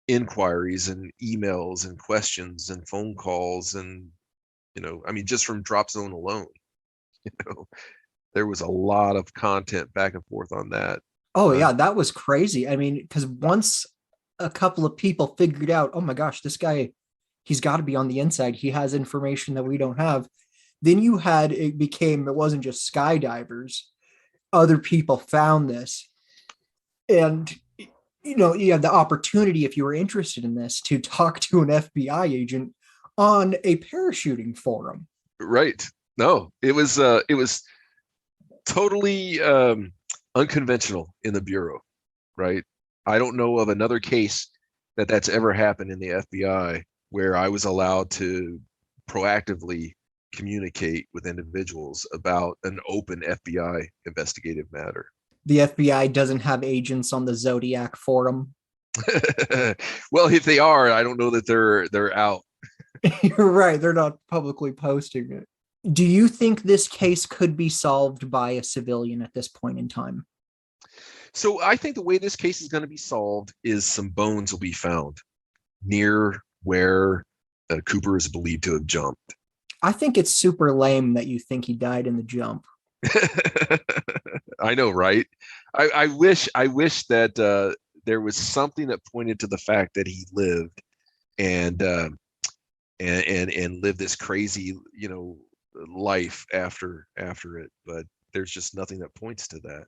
inquiries and emails and questions and phone calls, and just from Dropzone alone, there was a lot of content back and forth on that. Oh yeah, that was crazy. I mean, because once a couple of people figured out, oh my gosh, this guy, he's got to be on the inside. He has information that we don't have. Then it wasn't just skydivers. Other people found this. And, you have the opportunity, if you were interested in this, to talk to an FBI agent on a parachuting forum. Right. No, it was totally unconventional in the Bureau, right? I don't know of another case that's ever happened in the FBI where I was allowed to proactively communicate with individuals about an open FBI investigative matter. The FBI doesn't have agents on the Zodiac forum. Well, if they are, I don't know that they're out. You're right. They're not publicly posting it. Do you think this case could be solved by a civilian at this point in time? So I think the way this case is going to be solved is some bones will be found near where Cooper is believed to have jumped. I think it's super lame that you think he died in the jump. I know, right? I wish that there was something that pointed to the fact that he lived and lived this crazy, life after it, but there's just nothing that points to that.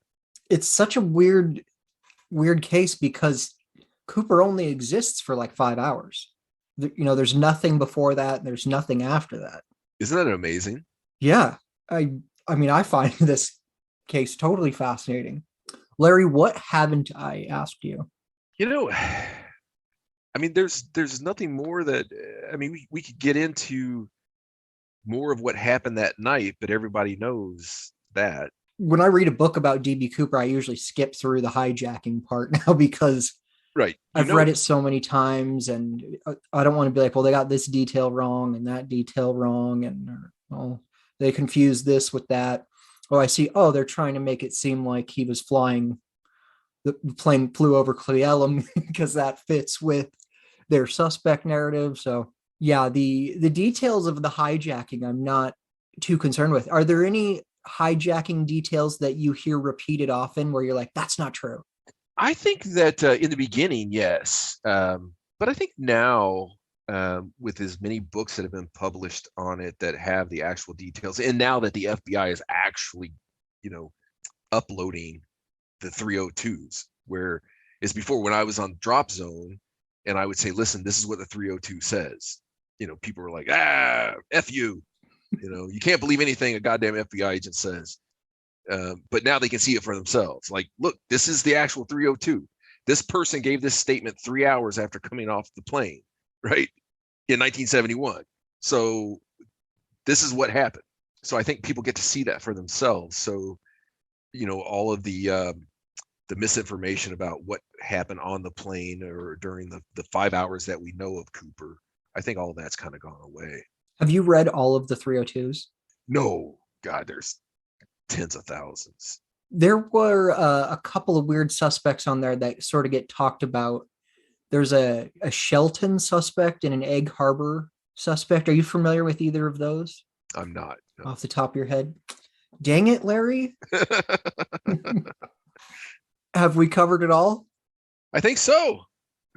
It's such a weird case because Cooper only exists for like 5 hours. There's nothing before that, and there's nothing after that. Isn't that amazing? Yeah. I mean, I find this case totally fascinating. Larry, what haven't I asked you? I mean, there's nothing more that, we could get into more of what happened that night, but everybody knows that. When I read a book about DB Cooper, I usually skip through the hijacking part now because right. I've read it so many times, and I don't want to be like, well, they got this detail wrong and that detail wrong, and they confused this with that. Oh, I see. Oh, they're trying to make it seem like he was flying. The plane flew over Cleellum because that fits with their suspect narrative. So yeah, the details of the hijacking, I'm not too concerned with. Are there any hijacking details that you hear repeated often where you're like, that's not true? I think that in the beginning, yes. But I think now, with as many books that have been published on it that have the actual details, and now that the FBI is actually, uploading the 302s, where is before when I was on Dropzone and I would say, listen, this is what the 302 says. People were like, F you. You can't believe anything a goddamn FBI agent says. But now they can see it for themselves. Like, look, this is the actual 302. This person gave this statement 3 hours after coming off the plane, right? In 1971. So this is what happened. So I think people get to see that for themselves. So, all of the misinformation about what happened on the plane or during the 5 hours that we know of Cooper, I think all of that's kind of gone away. Have you read all of the 302s? No, God, there's tens of thousands. There were a couple of weird suspects on there that sort of get talked about. There's a Shelton suspect and an Egg Harbor suspect. Are you familiar with either of those? I'm not. No. Off the top of your head? Dang it, Larry. Have we covered it all? I think so.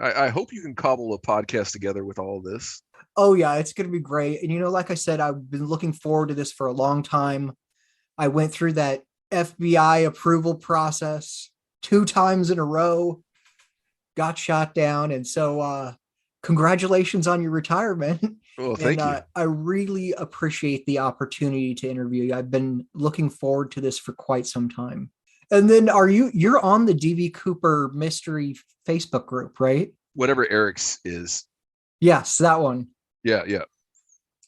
I hope you can cobble a podcast together with all of this. Oh, yeah, it's going to be great. And, like I said, I've been looking forward to this for a long time. I went through that FBI approval process 2 times in a row, got shot down. And so congratulations on your retirement. Well, thank you. I really appreciate the opportunity to interview you. I've been looking forward to this for quite some time. And then you're on the DB Cooper mystery Facebook group, right? Whatever Eric's is. Yes, that one. Yeah.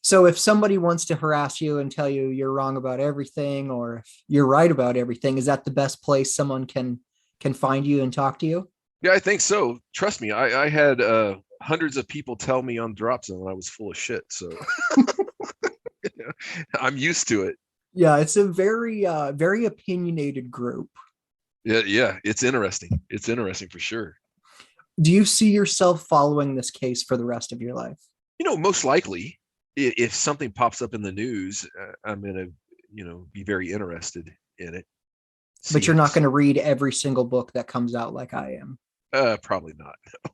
So if somebody wants to harass you and tell you you're wrong about everything, or if you're right about everything, is that the best place someone can find you and talk to you? Yeah, I think so. Trust me, I had hundreds of people tell me on Dropzone I was full of shit. So I'm used to it. Yeah, it's a very opinionated group. Yeah, it's interesting. It's interesting for sure. Do you see yourself following this case for the rest of your life? Most likely, if something pops up in the news, I'm going to, be very interested in it. But you're not going to read every single book that comes out like I am. Probably not. No.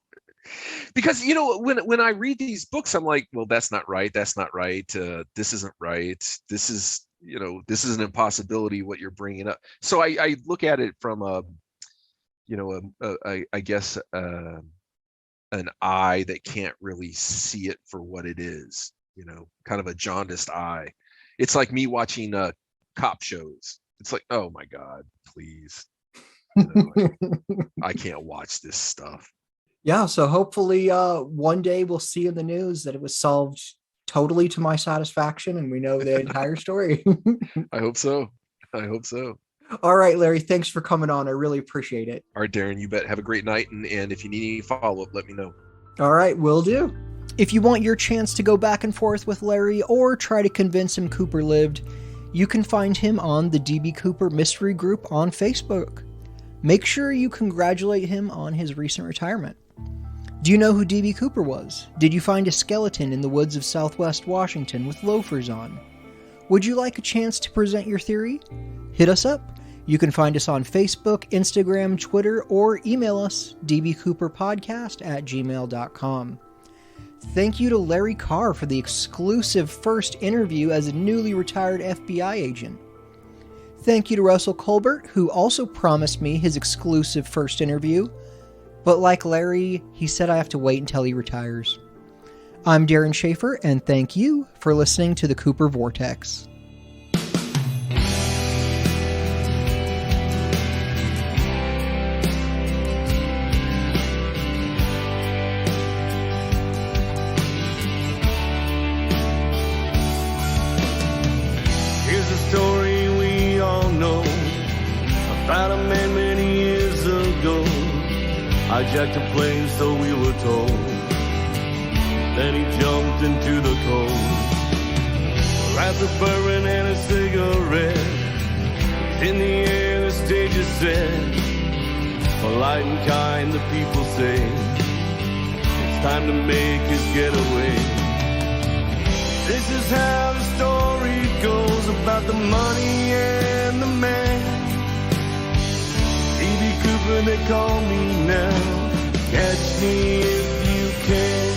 Because, when I read these books, I'm like, well, that's not right. That's not right. This isn't right. This is an impossibility what you're bringing up. So I look at it from I guess an eye that can't really see it for what it is, kind of a jaundiced eye. It's like me watching cop shows. It's like, oh my God, please. You know, I can't watch this stuff. Yeah, so hopefully one day we'll see in the news that it was solved totally to my satisfaction and we know the entire story. I hope so. I hope so. All right, Larry, thanks for coming on. I really appreciate it. All right, Darren, you bet. Have a great night. And if you need any follow-up, let me know. All right, will do. If you want your chance to go back and forth with Larry or try to convince him Cooper lived, you can find him on the DB Cooper Mystery Group on Facebook. Make sure you congratulate him on his recent retirement. Do you know who DB Cooper was? Did you find a skeleton in the woods of Southwest Washington with loafers on? Would you like a chance to present your theory? Hit us up. You can find us on Facebook, Instagram, Twitter, or email us, dbcooperpodcast@gmail.com. Thank you to Larry Carr for the exclusive first interview as a newly retired FBI agent. Thank you to Russell Colbert, who also promised me his exclusive first interview, but like Larry, he said I have to wait until he retires. I'm Darren Schaefer, and thank you for listening to the Cooper Vortex. Here's a story we all know about a man many years ago. Hijacked a plane, so we were told. Then he jumped into the cold. Wrapped a bourbon and a cigarette. In the air, the stage is set. Polite and kind, the people say it's time to make his getaway. This is how the story goes about the money and the man. DB Cooper, they call me now. Catch me if you can.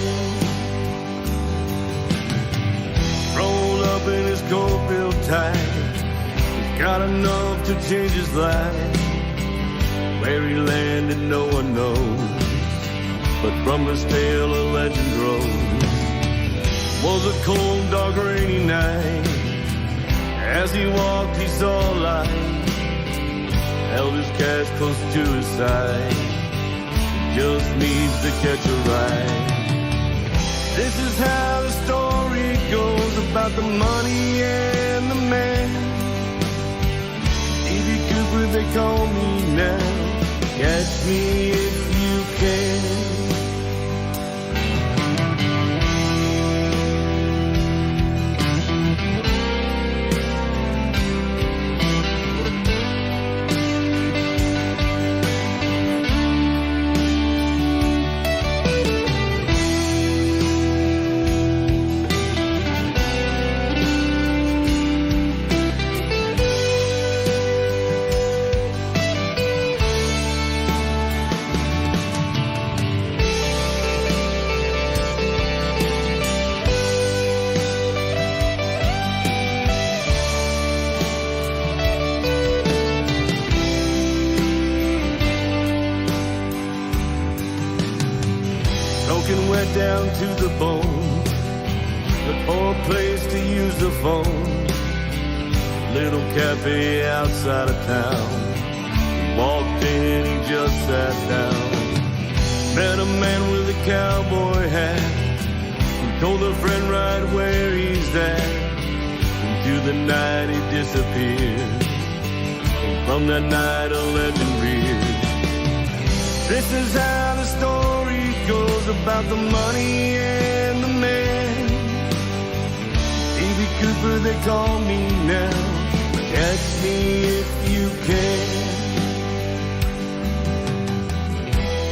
Rolled up in his coat real tight. He's got enough to change his life. Where he landed, no one knows. But from his tale, a legend grows. Was a cold, dark, rainy night. As he walked, he saw light. Held his cash close to his side. Just needs to catch a ride. This is how the story goes about the money and the man. DB Cooper, they call me now. Catch me if you can. Went down to the bone, looked for a place to use the phone. Little cafe outside of town. He walked in, he just sat down. Met a man with a cowboy hat, who told a friend right where he's at. Into the night he disappeared, and from that night a legend reared. This is how the story goes about the money and the man. DB Cooper, they call me now. Catch me if you can.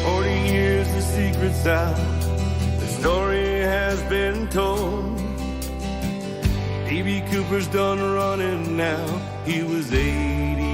40 years, the secret's out. The story has been told. DB Cooper's done running now. He was 80